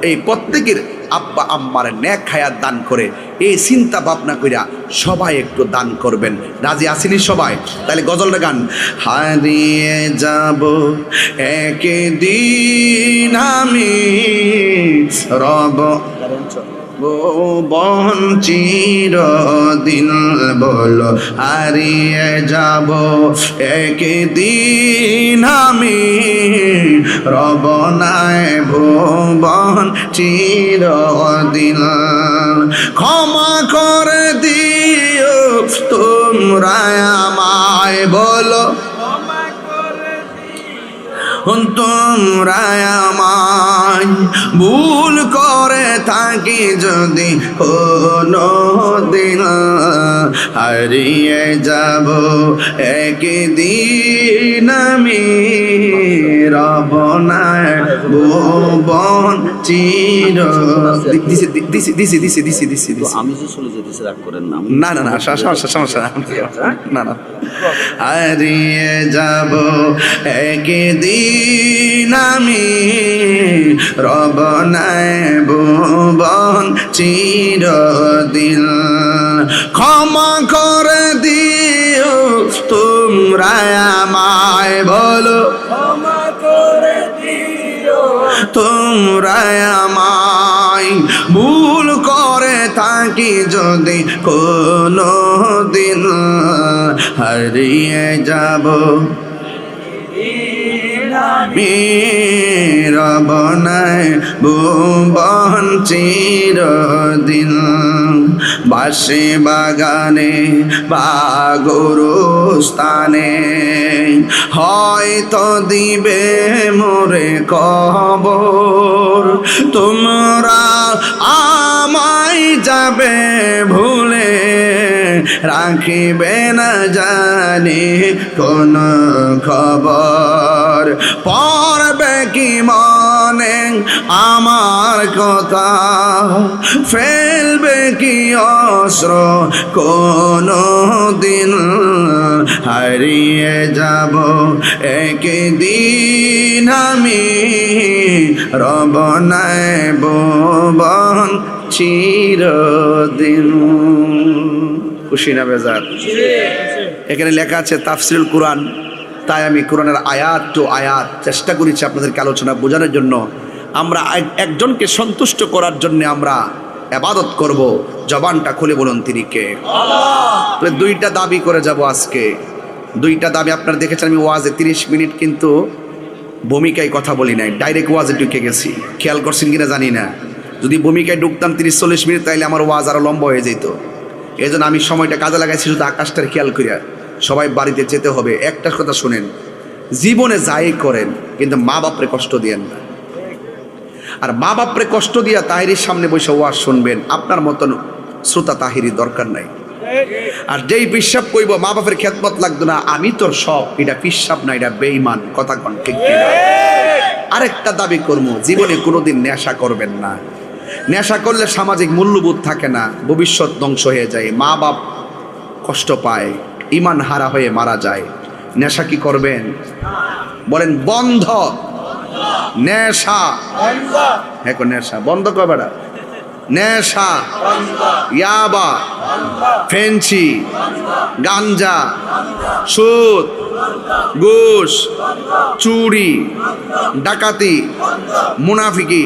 এই প্রত্যেকের আব্বা আম্মার নেক হায়াত দান করে। এই চিন্তা ভাবনা কইরা সবাই একটু দান করবেন। রাজি আসিনি সবাই? তাহলে গজলটা গান। হারিয়ে যাব একদিন আমি, রব বঞ্চির দিন, বলো হারিয়ে যাব একদিন আমি, রব নাই ভুবন চিরদিন। ক্ষমা করে দিও তোমরা আমায়, বলো তোমরা আমায় ভুল করে থাকি যদি কোনো দিন হারিয়ে যাব একদিন আমি রব না ভুবন চির দিছি আমি যে চলে যেতেছি রাগ করেন না। না না না সমস্যা না না হারিয়ে যাব একদিন আমি রব নাই ভুবন চিরদিন ক্ষমা করে দিও তোমরা আমায় বলো তোমরা আমায় ভুল করে থাকি যদি কোনো দিন হারিয়ে যাব রব নাই ভুবন চিরদিন বাসে বাগানে বা গোরস্থানে হয়তো দিবে মোরে কবর তোমরা আমায় যাবে ভুলে রাখিবে না জানি কোন খবর পড়বে কি মনে আমার কথা ফেলবে কি অস্ত্র কোনো দিন হারিয়ে যাব একদিন আমি রব নাই ভুবন চিরদিন খুশি না বেজার এখানে লেখা আছে তাফসিরুল কুরআন তাই আমি কোরআনের আয়াত টু আয়াত চেষ্টা করেছি আপনাদেরকে আলোচনা বোঝানোর জন্য আমরা একজনকে সন্তুষ্ট করার জন্য আমরা ইবাদত করব জবানটা খুলে বলুন তিনি কে আল্লাহ দুইটা দাবি করে যাব আজকে দুইটা দাবি আপনারা দেখেছেন আমি ওয়াজে 30 মিনিট কিন্তু ভূমিকায় কথা বলি নাই ডাইরেক্ট ওয়াজে ঢুকে গেছি খেয়াল করছেন কিনা জানি না যদি ভূমিকায় ঢুকতাম 30-40 মিনিট তাইলে আমার ওয়াজ আরো লম্বা হয়ে যেত এই জন্য আমি সময়টা কাজে লাগাইছি শুধু আকাশটার খেয়াল করিয়া সবাই বাড়িতে যেতে হবে একটা কথা শুনেন জীবনে যাই করেন কিন্তু মা বাপরে কষ্ট দিয়েন না আর মা বাপরে কষ্ট দিয়া তাহিরির সামনে বসে ওয়াজ শুনবেন আপনার মতন শ্রোতা তাহিরি দরকার নাই আর যেই পিসাব কইব মা বাপের খেদমত লাগতো না আমি তোর সব এটা পিসাব না এটা বেঈমান কথা কোন ঠিক কিনা আরেকটা দাবি করব জীবনে কোনোদিন নেশা করবেন না নেশা করলে সামাজিক মূল্যবোধ থাকে না ভবিষ্যৎ ধ্বংস হয়ে যায় মা বাপ কষ্ট পায় ঈমান হারা হয়ে মারা যায় নেশা কি করবেন বলেন বন্ধ নেশা হ্যাঁ নেশা বন্ধ করবেন নেশা ইয়াবা ফেন্সি গাঞ্জা সুদ ঘুষ চুরি ডাকাতি মুনাফিকি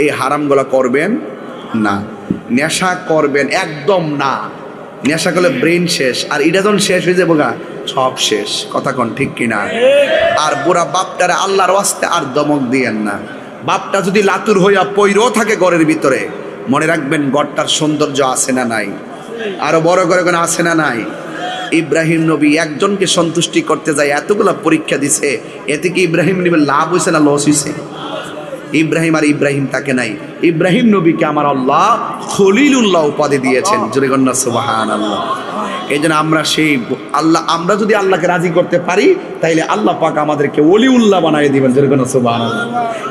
এই হারামগুলো করবেন না নেশা করবেন একদম না নেশা করলে ব্রেন শেষ আর এটা যখন শেষ হয়ে যাবো গা সব শেষ কথা কোন ঠিক কিনা আর বুড়া বাপটারে আল্লাহর ওয়াস্তে আর দমক দিয়েন না বাপটা যদি লাতুর হইয়া পইরও থাকে ঘরের ভিতরে মনে রাখবেন ঘরটার সৌন্দর্য আছে না নাই আরো বড় করে কোন আছে না নাই ইব্রাহিম নবী একজনকে সন্তুষ্টি করতে যায় এতগুলা পরীক্ষা দিছে এতে কি ইব্রাহিম নবীর লাভ হয়েছে না লস হয়েছে ইব্রাহিম আর ইব্রাহিম তাকে নাই ইব্রাহিম নবীকে আমার আল্লাহ খলিলুল্লাহ উপাধি দিয়েছেন জোরে গন্না সুবহানাল্লাহ এই জন্য আমরা সেই আল্লাহ আমরা যদি আল্লাহকে রাজি করতে পারি তাইলে আল্লাহ পাক আমাদেরকে ওলিউল্লাহ বানিয়ে দিবেন জোরে গন্না সুবহানাল্লাহ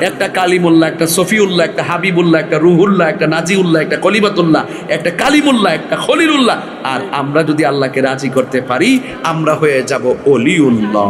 একটা কালিমুল্লাহ একটা সফিউল্লাহ একটা হাবিবুল্লাহ একটা রুহুল্লাহ একটা নাজিউল্লাহ একটা কলিমাতুল্লাহ একটা কালিমুল্লাহ একটা খলিলুল্লাহ আর আমরা যদি আল্লাহকে রাজি করতে পারি আমরা হয়ে যাব ওলিউল্লাহ